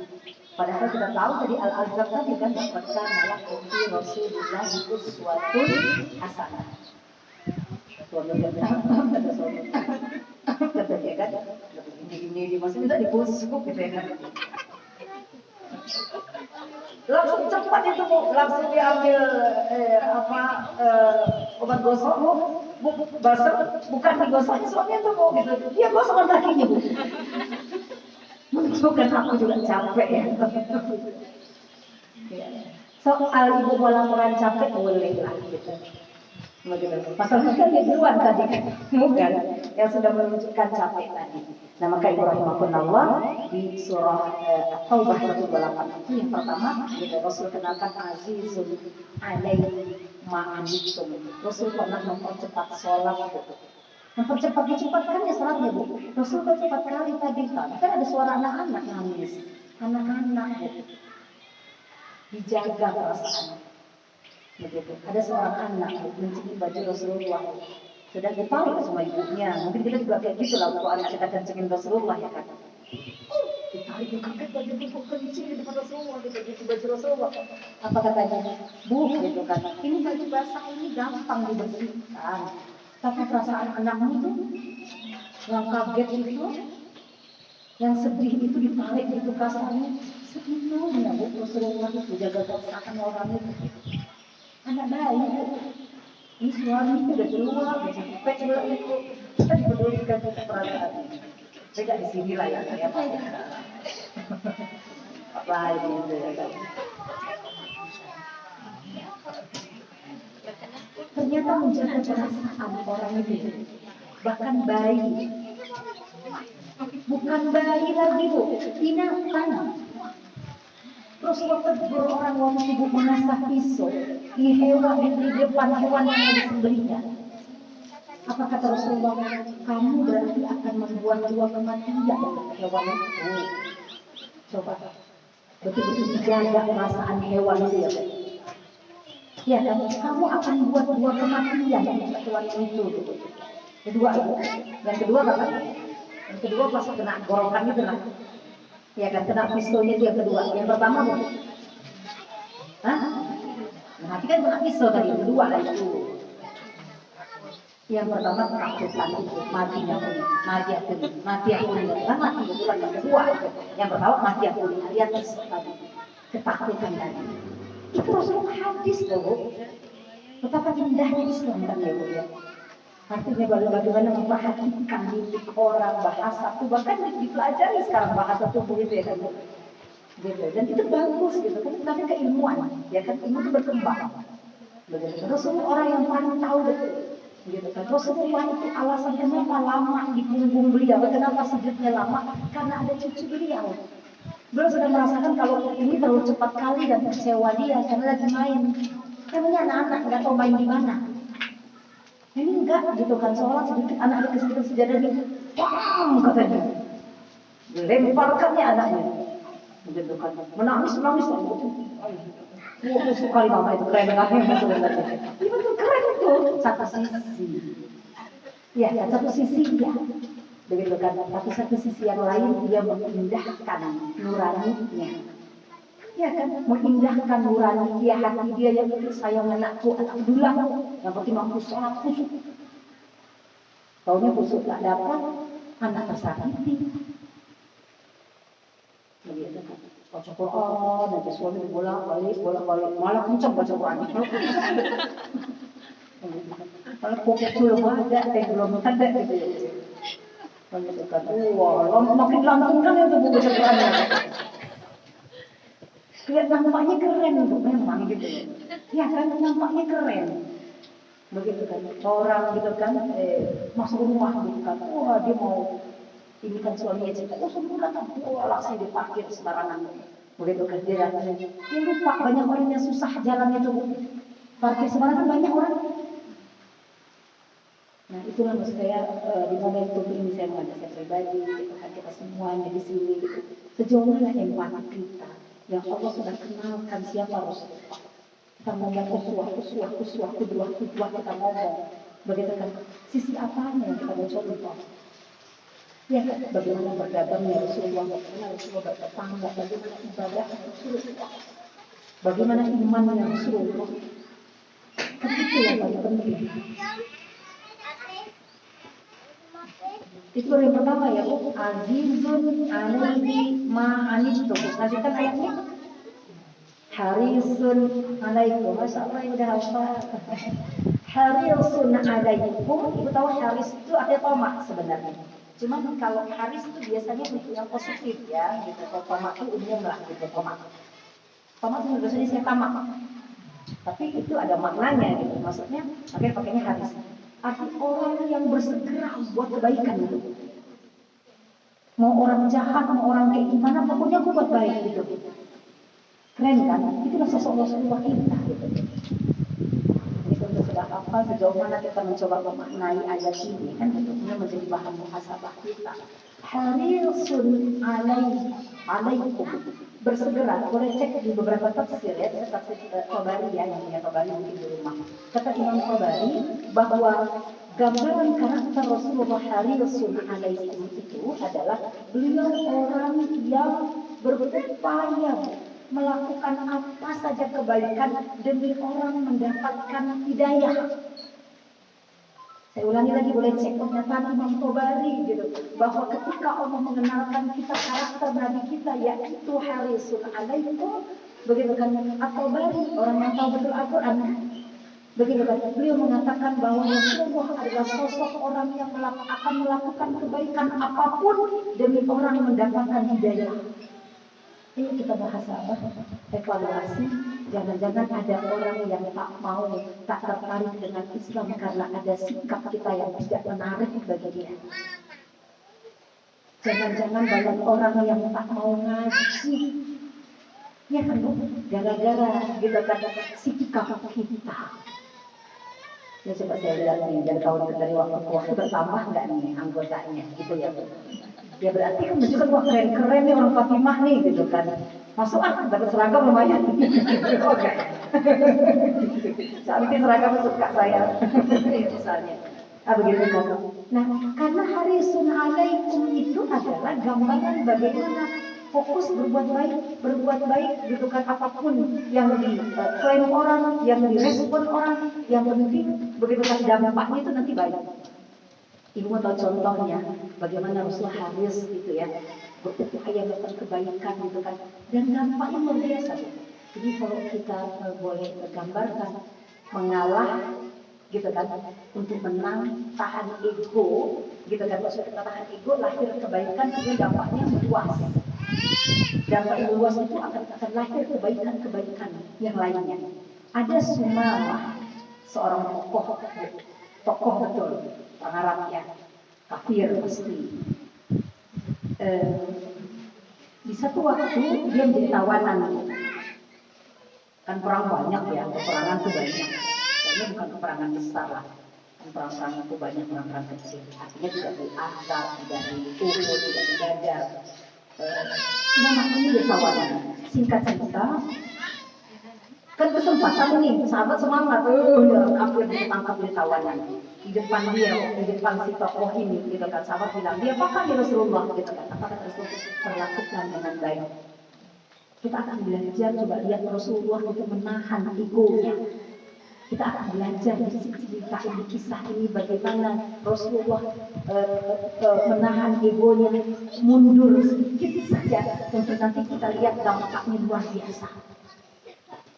Padahal kita tahu tadi Al-Azhar tadi kan dapatkan malah kopi Rasulullah itu suatu hasanah. Suami kata dia kan, ini masih minta dibusuk gitu ya kan. Langsung cepat itu Bu, langsung diambil obat gosok Bu, basah, bukan digosoknya suaminya tuh Bu gitu. Dia gosokkan kakinya Bu. Menunjukkan aku juga capek ya. Soal ibu mau laporan capek boleh lah gitu. Masalahnya kan dia duluan tadi kan, bukan yang sudah menunjukkan capek tadi. Nah maka ibu rahimahullah di surah At-Taubah 128 itu yang pertama, gitu, Rasul kenalkan azizul alaihi ma'anitum. Rasul pernah mempercepat sholat gitu. Mempercepat-cepatkan ya sholatnya Bu. Rasul cepat kali tadi kan ada suara anak-anak nangis, anak-anak Bu. Dijaga perasaan. Begitu. Ada seorang anak mencuri baju Rasulullah. Sudah ditarik sama ibunya. Mungkin kita juga kayak gitu lah waktu anak kita kencingin Rasulullah ya kan. Ditarik kaget baju ibu kencing di depan Rasulullah, gitu baju Rasulullah. Apa katanya? Bu, gitu kan. Ini baju basah ini gampang dibersihkan. Tapi perasaan anakmu itu yang kaget itu, yang sedih itu ditarik gitu kasarnya. Segitu ya Bu, Rasulullah itu jaga perasaan orang itu. Anak bayi Bu, ini suami udah keluar, udah capek juga itu. Kita dipedulikan perasaan ini. Beda di sini lah ya, Baik gitu ya kan. Ternyata menjaga perasaan orang itu, bahkan bayi, bukan bayi lagi bu, binatang. Rasulullah tegur orang waktu ibu mengasah pisau di hewan di depan hewan yang disembelihnya. Apa kata Rasulullah? Kamu berarti akan membuat dua kematian hewan itu. Coba betul-betul dijaga perasaan hewan itu ya. Ya kan, kamu akan buat dua kematian hewan itu. Kedua, yang kedua apa? Yang kedua pas kena gorokan itu lah. Ya kan, kena pistolnya itu yang kedua. Yang pertama bu, hah? Nanti kan kena pistol tadi. Yang kedua lah itu. Yang pertama ketakutan itu matinya pun, mati aku kan mati betulan yang kedua. Yang pertama mati aku lihat pistol tadi, ketakutan tadi. Itu Rasulullah hadis loh. Betapa indahnya Islam kan ya bu ya. Artinya bagaimana memperhatikan mimik orang, bahasa tuh bahkan dipelajari sekarang bahasa tubuh itu ya kan gitu. Dan itu bagus gitu kan, tapi keilmuan ya kan, ilmu itu berkembang begitu. Rasulullah orang yang paling tahu betul gitu kan. Rasulullah itu alasan kenapa lama di punggung beliau, kenapa sujudnya lama, karena ada cucu beliau. Beliau sudah merasakan kalau ini terlalu cepat kali dan kecewa dia karena lagi main. Kan ini anak-anak nggak tahu main di mana. Ini enggak gitu kan, sholat sedikit anak ada kesentuh sejadah ini, wah katanya, lemparkannya anaknya, gitu kan, menangis, wah sekali mama itu keren banget sebenarnya, itu betul keren itu, satu sisi, ya kan satu sisi ya, begitu kan, tapi satu sisi yang lain dia mengindahkan nuraninya. Ya kan, mengindahkan nurani dia, hati dia yang itu sayang anakku, anak dulang, yang penting mampu sholat khusyuk. Taunya khusyuk tak dapat, anak tersakiti. Begitu kan, baca Quran, nanti suami bolak-balik, malah kencang baca Quran. Kalau pokok belum ada, belum ada gitu. Begitu kan, wah, makin langsung kan itu baca Quran. Lihat nampaknya keren tuh memang gitu. Ya kan nampaknya keren. Begitu kan. Orang gitu kan masuk rumah gitu kan. Wah dia mau ini kan suaminya cerita. Oh sempurna kan. Wah langsung diparkir sembarangan. Begitu kan dia datang. Dia lupa banyak orang yang susah jalan itu. Parkir sembarangan banyak orang. Nah itulah maksud saya di momentum ini saya mengajak saya pribadi, gitu kan, kita semuanya di sini gitu. Sejauh mana empati kita yang Allah sudah kenalkan siapa Rasulullah. Kita ngomong uswah, kedua kita ngomong. Begitu kan, sisi apanya yang kita mau contoh? Ya kan, bagaimana berdagangnya Rasulullah, bagaimana Rasulullah bertetangga, bagaimana ibadah Rasulullah, bagaimana imannya Rasulullah. Kan itu yang paling penting. Itu yang pertama ya Bu, azizun alaihi ma'anittum. Lanjutkan ayatnya. Harisun alaikum. Masya Allah ini udah hafal. Harisun alaikum. Ibu tahu haris itu artinya tomak sebenarnya. Cuma kalau haris itu biasanya untuk yang positif ya. Gitu. Kalau tomak itu umum lah gitu tomak. Tomak itu biasanya saya tamak. Tapi itu ada maknanya gitu. Maksudnya makanya pakainya haris. Arti orang yang bersegera buat kebaikan itu. Mau orang jahat, mau orang kayak gimana, pokoknya aku buat baik gitu. Keren kan? Itulah sosok Rasulullah kita gitu. Ini tentu sudah hafal sejauh mana kita mencoba memaknai ayat ini kan tentunya menjadi bahan muhasabah kita. Harisun alaikum. Bersegera, boleh cek di beberapa tafsir ya, tafsir Tabari ya, yang punya Tabari mungkin di rumah. Kata Imam Tabari bahwa gambaran karakter Rasulullah harisun alaikum itu adalah beliau orang yang berupaya melakukan apa saja kebaikan demi orang mendapatkan hidayah. Saya ulangi lagi, boleh cek pernyataan Imam Tabari gitu, bahwa ketika Allah mengenalkan kita karakter Nabi kita yaitu harisun alaikum, begitu kan, At-Tabari orang yang tahu betul Al-Quran, begitu kan, beliau mengatakan bahwa Rasulullah adalah sosok orang yang akan melakukan kebaikan apapun demi orang mendapatkan hidayah. Ayo kita bahas apa? Evaluasi. Jangan-jangan ada orang yang tak tertarik dengan Islam karena ada sikap kita yang tidak menarik bagi dia. Jangan-jangan banyak orang yang tak mau ngaji. Ya kan, gara-gara gitu kan sikap kita. Ya coba saya lihat nih dari waktu ke waktu bertambah nggak nih anggotanya, gitu ya. Ya berarti kan menunjukkan wah keren nih orang Fatimah nih gitu kan. Masuk dapat seragam lumayan. Oke. Cantik seragam suka saya. Misalnya. Begitu kan. Nah, karena harisun alaikum itu adalah gambaran bagaimana fokus berbuat baik gitu kan, apapun yang diklaim orang, yang direspon orang, yang penting begitu kan dampaknya itu nanti baik. Ibu mau tahu contohnya bagaimana Rasulullah Haris gitu ya berupaya melakukan kebaikan gitu kan, dan dampaknya luar biasa. Jadi kalau kita boleh gambarkan mengalah gitu kan untuk menang, tahan ego gitu kan, maksudnya kita tahan ego lahir kebaikan, kemudian dampaknya luas. Dampak yang luas itu akan lahir kebaikan yang lainnya. Ada Sumamah, seorang tokoh betul orang Arab ya, kafir pasti. Di satu waktu dia menjadi tawanan. Kan perang banyak ya, peperangan itu banyak. Ini bukan peperangan besar lah. Perang-perang itu banyak perang-perang kecil. Artinya tidak di Ahzab, tidak di Uhud, tidak di Badar. Sumamah ini dia tawanan. Singkat cerita, kan kesempatan nih, sahabat semangat, kafir ditangkap di tawanan. Di depan si tokoh ini, gitu kan, sahabat bilang, dia apakah ya Rasulullah, gitu kan, apakah Rasulullah perlakukan dengan baik. Kita akan belajar, coba lihat Rasulullah itu menahan egonya. Kita akan belajar di cerita ini, kisah ini, bagaimana Rasulullah menahan egonya, mundur sedikit saja, untuk nanti kita lihat dampaknya luar biasa.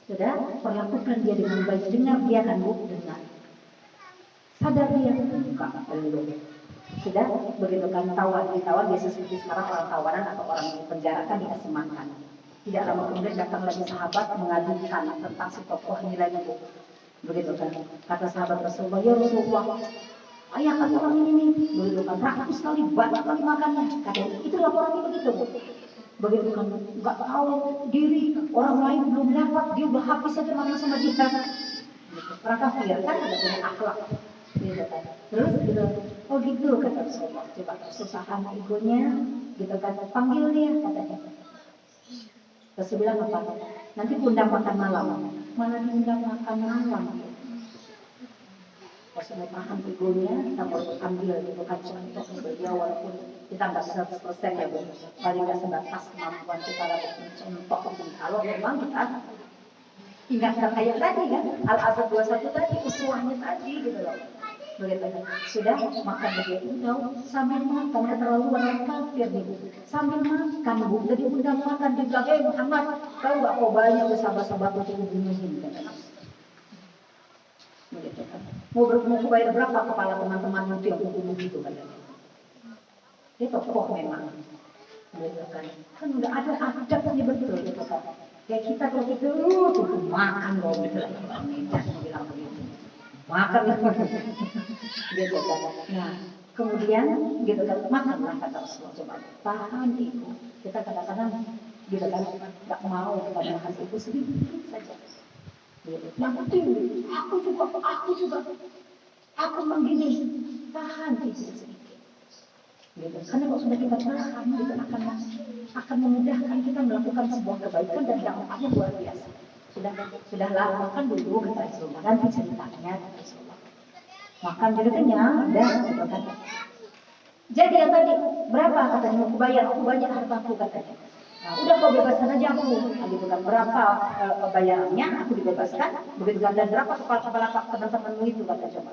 Sudah, perlakukan dia dengan baik. Dengar dia kan, Bu, dengar. Sadar dia, buka belum. Sudah, begitu kan ditawar biasa seperti sekarang orang tawanan atau orang di penjara kan dikasih makan. Tidak lama kemudian datang lagi sahabat mengadukan tentang si tokoh ini lagi, Bu. Begitu kan, kata sahabat Rasulullah, ya Rasulullah, ayah kan orang ini nih, begitu kan, rakus sekali, banyak kali makannya. Katanya, itu laporannya begitu, Bu. Begitu kan, nggak tahu diri, orang lain belum dapat, dia udah habis aja makan sama dia. Orang kafir kan tidak punya akhlak. Gitu kan. Terus gitu, oh gitu kata Rasulullah, coba kesusahan egonya, gitu kan, panggil dia katanya. Rasul bilang apa? Nanti undang makan malam. Mana diundang makan malam? Rasul tahan egonya, kita boleh ambil gitu kan contoh beliau, walaupun kita nggak 100% ya Bu, paling nggak sebatas kemampuan kita dapat contoh. Kalau memang kita ingatkan ayat tadi kan, Al-Azab 21 tadi, uswahnya tadi gitu loh. Begitu kan, sudah makan dia undang sambil makan, keterlaluan orang kafir nih Bu, sambil makan Bu, jadi undang makan di belakang Muhammad, kalau nggak kau banyak sahabat-sahabat untuk membunuhin kan. Begitu kan. Mau bayar berapa kepala teman-teman itu yang bunuh gitu kan? Dia tokoh memang, gitu kan. Kan nggak ada adabnya betul gitu kan. Kayak kita kalau gitu, tuh makan loh gitu lah. Jangan bilang begitu. Makan gitu kan. Nah, kemudian gitu kan, makanlah kata Rasulullah, coba tahan itu. Kita kadang-kadang gitu kan, nggak mau kita makan itu sedikit saja. Yang penting, aku juga, aku begini, tahan itu sedikit. Gitu. Karena kalau sudah kita tahan, itu akan memudahkan kita melakukan sebuah kebaikan dan dampaknya luar biasa. Sudahlah, makan dulu kata Rasulullah, nanti ceritanya kata Rasulullah. Makan jadi kenyang, udah gitu kan. Jadi yang tadi berapa katanya mau bayar? Aku banyak hartaku katanya. Nah, udah kau bebaskan aja aku, nah, gitu kan. Berapa bayarannya? Aku dibebaskan. Begitu kan, dan berapa kepala teman-temanmu itu kata coba.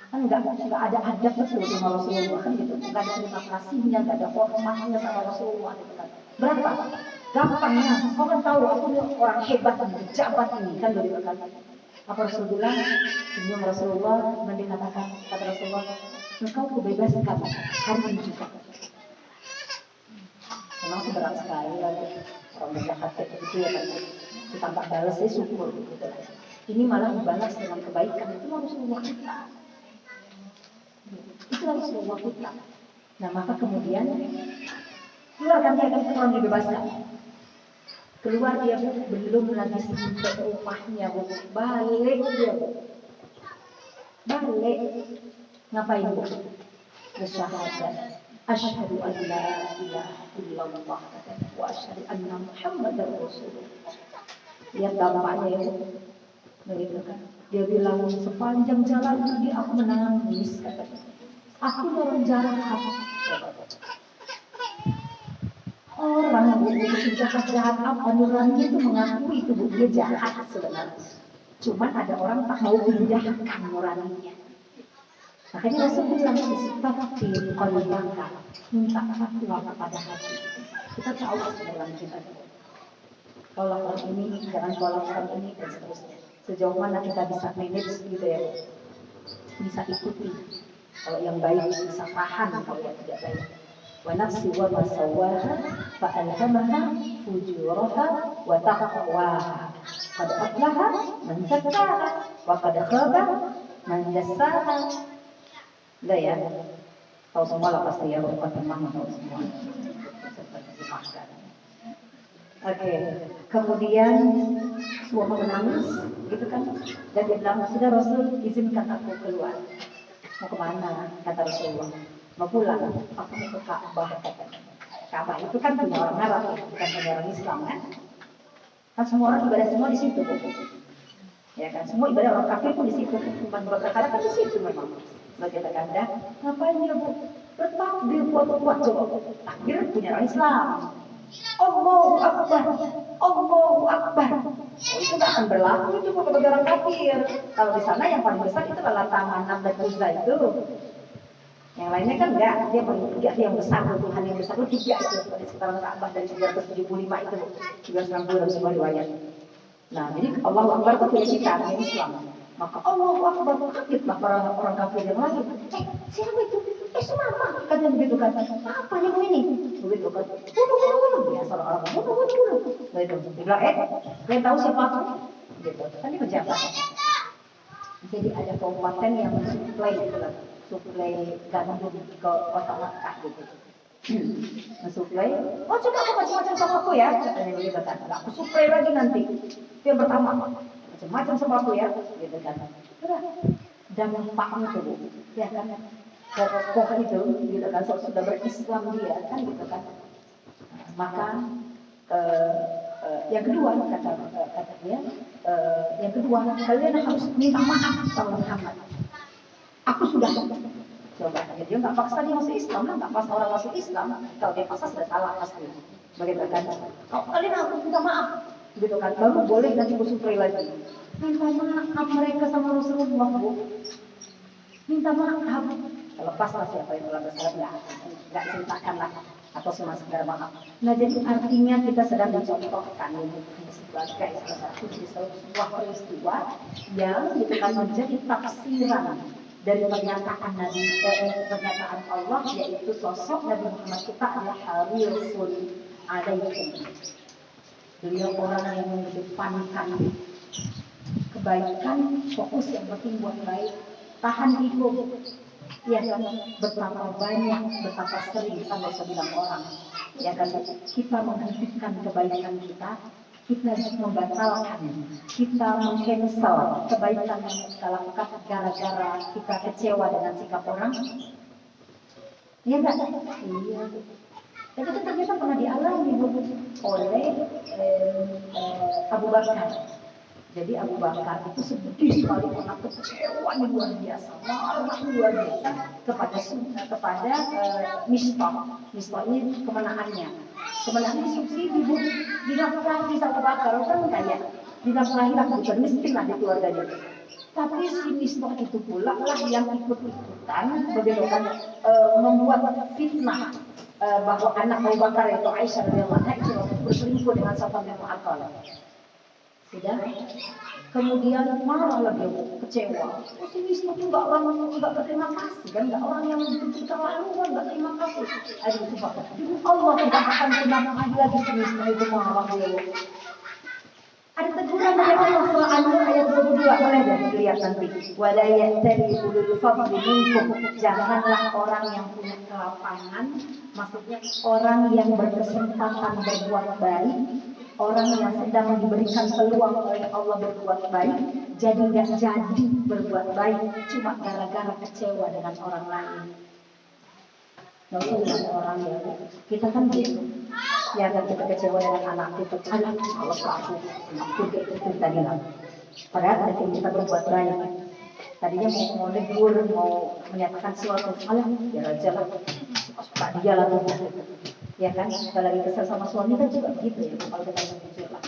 Kan nggak ada adab betul sama Rasulullah kan gitu. Nggak ada terima kasihnya, nggak ada hormatnya sama Rasulullah gitu kan. Berapa? Gampangnya, kau kan tahu aku orang hebat, pejabat ini kan begitu kan. Apa Rasulullah? Sebelum Rasulullah mendikatakan kata Rasulullah, engkau kubebaskan hari ini juga. Memang sih berat sekali lah Bu. Orang berjahat kayak gitu ya kan. Kita nggak balas sih syukur gitu lah. Ini malah dibalas dengan kebaikan, itu harus Allah kita. Itu harus Allah kita. Nah maka kemudian keluarkan dia kan orang dibebaskan. Keluar dia Bu, belum lagi sampai rumahnya Bu, balik dia Bu. Balik. Ngapain Bu? Bersyahadat. Asyhadu an la ilaha illallah wa asyhadu anna Muhammadar Rasulullah. Lihat dampaknya ya Bu. Begitu kan. Dia bilang sepanjang jalan tadi aku menangis katanya. Aku orang jahat. Orang yang jahat apa nurani itu mengakui itu Bu, dia jahat sebenarnya. Cuman ada orang tak mau pindahkan nuraninya. Makanya Rasul bilang istighfar qalbaka, minta fatwa kepada hati. Kita tahu dalam kita. Kalau orang ini, jangan kalau orang ini dan seterusnya. Sejauh mana kita bisa manage gitu ya, bisa ikuti. Kalau yang baik bisa tahan, kalau yang tidak baik. Wa nafsi wa ma sawwaha fa alhamaha fujuraha wa taqwaha. Qad aflaha man zakkaha wa qad khaba man dassaha. Udah ya, tahu semua lah pasti ya, bukan teman tahu semua. Oke, kemudian semua menangis, gitu kan? Dan dia bilang, sudah Rasul izinkan aku keluar. Mau kemana? Kata Rasulullah. Mau pulang. Aku mau ke Ka'bah. Ka'bah itu kan punya orang Arab, bukan punya orang Islam kan? Kan semua orang ibadah semua di situ. Ya kan, semua ibadah orang kafir pun di situ. Bukan berkata kan di situ memang. Sebagai kanda, ngapain dia Bu? Bertakbir kuat-kuat coba. Takbir punya orang Islam. Allahu Akbar, Allahu Akbar. Oh, itu nggak akan berlaku itu bagi orang kafir. Kalau di sana yang paling besar itu adalah Manat dan Uzza itu. Yang lainnya kan enggak, dia tiga yang besar, Tuhan yang besar itu tiga itu di sekitaran Ka'bah dari 375 itu, 390 dalam sebuah riwayat. Nah, jadi Allahu Akbar itu punya kita yang Islam. Maka Allahu Akbar, kagetlah para orang kafir yang lain. Siapa itu? Semama, katanya begitu kan. Apa yang ini? Begitu kan. Bunuh. Biasa orang bunuh. Begitu. Dibilang, kalian tahu siapa aku? Gitu. Kan dia pejabat. Jadi ada kabupaten yang mensuplai gitu lah. Suplai gandum ke kota Makkah gitu. Mensuplai, coba aku macam-macam sama aku ya. Katanya begitu kan. Aku suplai lagi nanti. Itu yang pertama. Macam-macam sama aku ya, gitu kan. Dampaknya tuh Bu, ya kan. Kokoh itu, gitu kan, sudah berislam dia, kan gitu kan. Maka yang kedua kata dia, yang kedua kalian harus minta maaf sama Muhammad. Aku sudah coba, dia nggak paksa dia masuk Islam, nggak paksa orang masuk Islam. Kalau dia paksa sudah salah pasti. Begitu kan. Kalau kalian harus minta maaf. Gitu kan, baru boleh nanti bersuplai lagi. Minta maaf mereka sama Rasulullah Bu. Minta maaf. Lepaslah siapa yang telah bersalah, nggak ceritakan lah atau cuma sekedar maaf. Nah jadi artinya kita sedang dicontohkan ini sebagai salah satu sebuah peristiwa yang gitu kan menjadi tafsiran dari pernyataan Nabi, pernyataan Allah, yaitu sosok Nabi Muhammad kita adalah harisul alaikum. Beliau orang yang mengedepankan kebaikan, fokus yang penting buat baik, tahan ego. Ya kan, betapa banyak, betapa sering kita nggak usah bilang orang. Ya kan, kita menghentikan kebaikan kita membatalkan, kita mengcancel kebaikan yang kita lakukan gara-gara kita kecewa dengan sikap orang. Iya enggak? Iya. Dan itu ternyata pernah dialami oleh Abu Bakar. Jadi Abu Bakar itu sedih sekali karena kecewa yang luar biasa, marah luar biasa kepada Mistah. Mistah ini kemenahannya. Kemenahan disubsidi, dinafkahi sama Abu Bakar, kan kaya. Dinafkahi lah, bukan miskin lah di keluarganya. Tapi si Mistah itu pula lah yang ikut-ikutan, begitu kan, membuat fitnah. Bahwa anak Abu Bakar itu Aisyah radhiyallahu anha itu berselingkuh dengan Safwan bin Mu'attal. Sudah. Kemudian marah lagi, kecewa. Oh, si Wisnu itu nggak berterima kasih kan, nggak orang yang begitu terlaluan, nggak terima kasih. Aduh, coba. Allah tidak akan pernah mengaji lagi si Wisnu itu marah dia. Ada teguran dari Allah surah An-Nur ayat 22, boleh deh lihat nanti. Wala ya'tali ulul fadli minkum. Janganlah orang yang punya kelapangan, maksudnya orang yang berkesempatan berbuat baik, orang yang sedang diberikan peluang oleh Allah berbuat baik, jadi nggak jadi berbuat baik cuma gara-gara kecewa dengan orang lain. Nggak usah orang ya, kita kan gitu. Ya kan kita kecewa dengan anak itu, anak malas aku itu tadi lah. Padahal ketika kita berbuat baik, tadinya mau negur, mau menyatakan sesuatu, alah biar aja lah, suka dia lah tuh. Ya kan, kalau lagi kesel sama suami kan juga begitu ya, kalau kita jujur lah.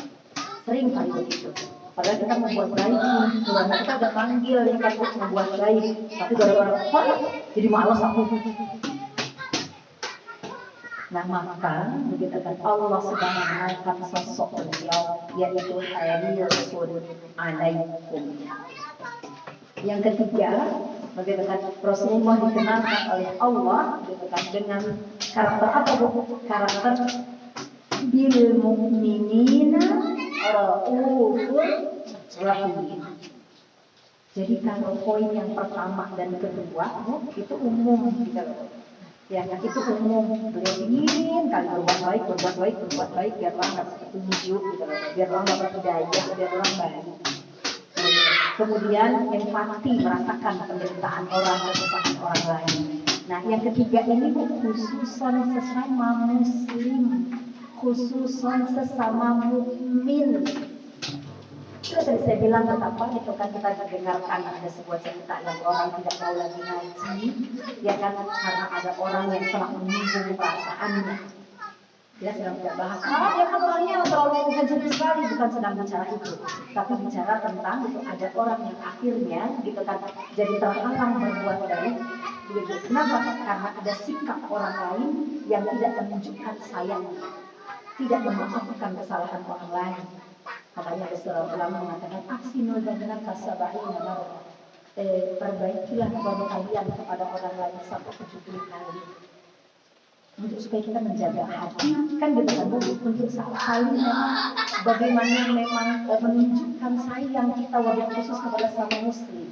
Sering kali begitu. Padahal kita membuat baik, Tuhan kita udah panggil ya kan membuat baik, tapi gara-gara jadi malas aku. Nah maka begitu kan Allah sedang menaikkan sosok beliau, yaitu harisun alaikum. Yang ketiga, begitu kan Rasulullah dikenalkan oleh Allah, begitu kan dengan karakter apa bu? Karakter bil mu'minina raufur rahim. Jadi kalau poin yang pertama dan kedua itu umum gitu loh. Ya, itu umum. Beliau ingin kali berbuat baik, biar orang dapat petunjuk, gitu loh. Biar orang dapat hidayah, biar orang baik. Kemudian empati, merasakan penderitaan orang, kesusahan orang lain. Nah, yang ketiga ini khususan sesama muslim, khususan sesama mukmin. Itu tadi saya bilang betapa itu kan kita dengarkan ada sebuah cerita yang orang tidak mau lagi ngaji, ya kan karena ada orang yang telah menyinggung perasaannya. Dia sedang tidak bahas, ya kan orangnya terlalu sensitif sekali, bukan sedang bicara itu, tapi bicara tentang itu ada orang yang akhirnya gitu kan jadi terhalang berbuat baik. Kenapa? Karena ada sikap orang lain yang tidak menunjukkan sayangnya, tidak memaafkan kesalahan orang lain. Makanya ada seorang ulama mengatakan ahsinul dzanna kasabahina marrah. Perbaikilah kepada kalian kepada orang lain sampai 70 kali. Untuk supaya kita menjaga hati, kan gitu kan untuk saling bagaimana memang menunjukkan sayang kita wabil khusus kepada sama muslim.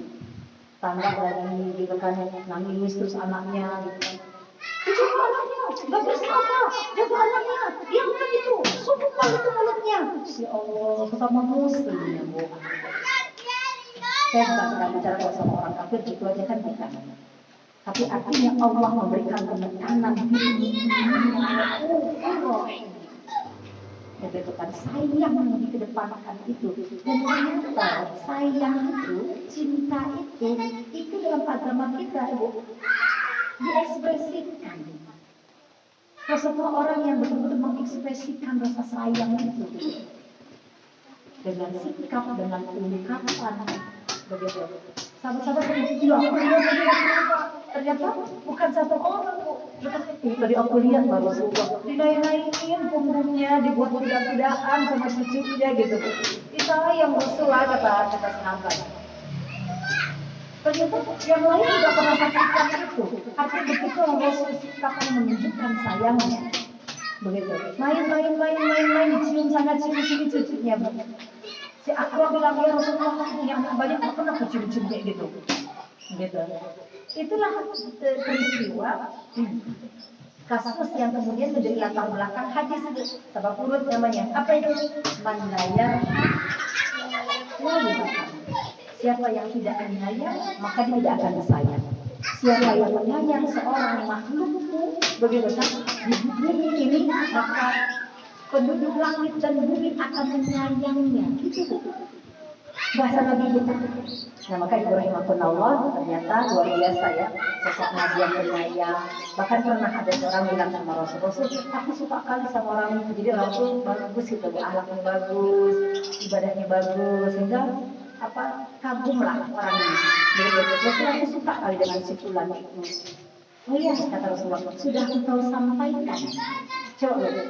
Tambah lagi gitu kan nangis terus anaknya gitu kan. Jaga anaknya, gak bersalah, jaga anaknya, diamkan itu, sumpah itu mulutnya. Ya Allah, sama muslim ya bu. Saya bukan sedang bicara kalau sama orang kafir gitu aja kan bukan. Tapi artinya Allah memberikan penekanan itu kan sayang yang dikedepankan itu. Dan ternyata sayang itu, cinta itu dalam agama kita ibu diekspresikan. Semua orang yang betul-betul mengekspresikan rasa sayang itu dengan sikap, dengan ungkapan, begitu. Sahabat-sahabat yang ternyata bukan satu orang bu. Tadi aku lihat baru sudah dinaik-naikin punggungnya, dibuat kuda-kudaan sama cucunya gitu. Sayang Rasulullah kata sahabat. Ternyata yang lain juga pernah saksikan itu. Artinya begitu Rasul sikapnya menunjukkan sayangnya. Begitu. Main, cium sana cium sini cucunya. Si Akwa bilang ya Rasulullah punya anak banyak, nggak pernah cium-cium kayak gitu. Gitu. Itulah peristiwa kasus yang kemudian menjadi latar belakang hadis itu. Sebab urut namanya. Apa itu? Manayar. Siapa yang tidak menyayang, maka dia tidak akan disayang. Siapa yang menyayang seorang makhlukku, begitu kan? Di bumi ini, maka penduduk langit dan bumi akan menyayangnya. Itu bahasa Nabi kita. Nah maka Ibrahim Allah ternyata luar biasa ya, sosok Nabi yang penyayang. Bahkan pernah ada orang bilang sama Rasul, aku suka kali sama orang itu. Jadi Rasul bagus gitu, akhlaknya bagus, ibadahnya bagus, sehingga kagumlah orang ini. Rasul aku suka kali dengan si fulan itu. Oh iya kata Rasulullah, sudah engkau sampaikan. Coba lihat.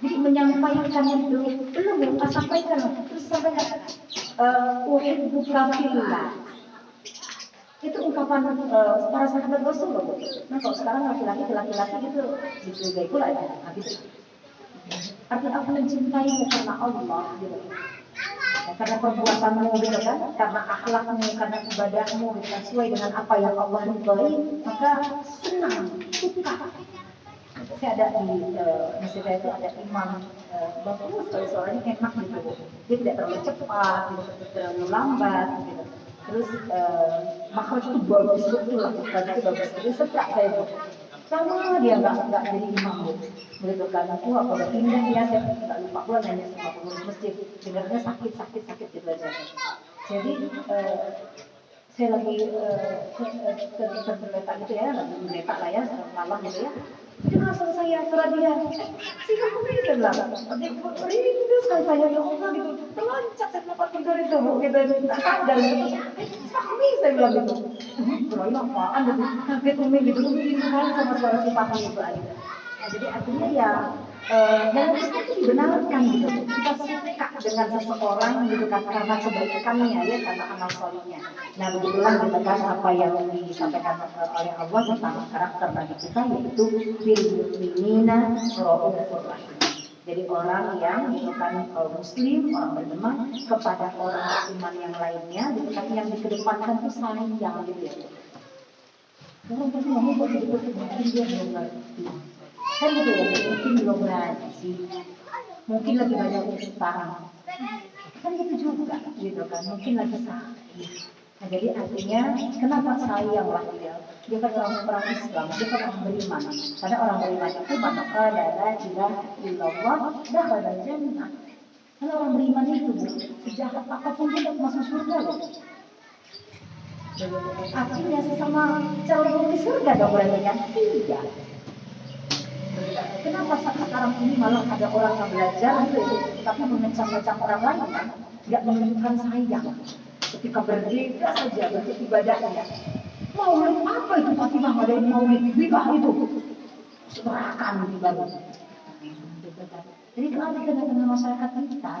Jadi menyampaikan itu belum sampaikan terus sampaikan uhibbuka fillah. Itu ungkapan para sahabat Rasul loh. Nah kalau sekarang laki-laki itu dicurigai pula ya, gitu. Artinya aku mencintaimu karena Allah gitu. Ya, karena perbuatanmu gitu kan, karena akhlakmu, karena ibadahmu gitu kan, sesuai dengan apa yang Allah ridhoi, maka senang, suka. Saya ada di masjid saya itu ada imam bagus sekali suaranya enak gitu, dia tidak terlalu cepat, gitu, tidak terlalu lambat gitu. Terus makhraj itu bagus betul lah, itu bagus. Jadi sejak saya sama dia nggak jadi imam gitu kan. Aku apa udah pindah ya, saya nggak lupa pula nanya sama pengurus masjid, dengarnya sakit gitu aja. Jadi saya lagi tergeletak gitu ya, lagi geletak lah ya, malam gitu ya. Itu langsung saya surat dia, sih kamu bisa bilang, rindu sekali saya ya Allah gitu, terloncat saya dapat tidur itu gitu, tak sadar gitu, kamu bisa bilang gitu, kalau ini apaan gitu, kaget gitu, rindu kan sama suara si papa itu aja. Nah, jadi artinya ya dalam Islam itu dibenarkan gitu, kita suka dengan seseorang gitu kan karena kebaikannya ya, karena amal solehnya. Nah begitulah gitu kan apa yang disampaikan oleh Allah tentang karakter Nabi kita, yaitu bil mu'minina raufur rahim. Jadi orang yang gitu kan muslim, orang beriman kepada orang beriman yang lainnya gitu kan, yang dikedepankan itu sayang gitu ya. Orang pasti ngomong kok gitu mungkin dia belum ngerti. Kan gitu ya, mungkin belum ngaji, mungkin lagi banyak utang, kan gitu juga, gitu kan, mungkin lagi sakit. Nah jadi artinya, kenapa sayanglah dia kan orang Islam, dia kan orang beriman. Karena orang beriman itu maka la ilaha illallah dakhala jannah. Karena orang beriman itu sejahat apapun dia masuk surga loh. Artinya sesama calon di surga dong berarti kan? Tidak. Kenapa sekarang ini malah ada orang yang belajar gitu, tapi mengecam-ngecam orang lain kan? Tidak menunjukkan sayang. Ketika berbeda saja bentuk ibadahnya. Maulid apa itu Fatimah ngadain maulid? Bid'ah itu. Seberakan di baru. Jadi kenapa di tengah-tengah masyarakat kita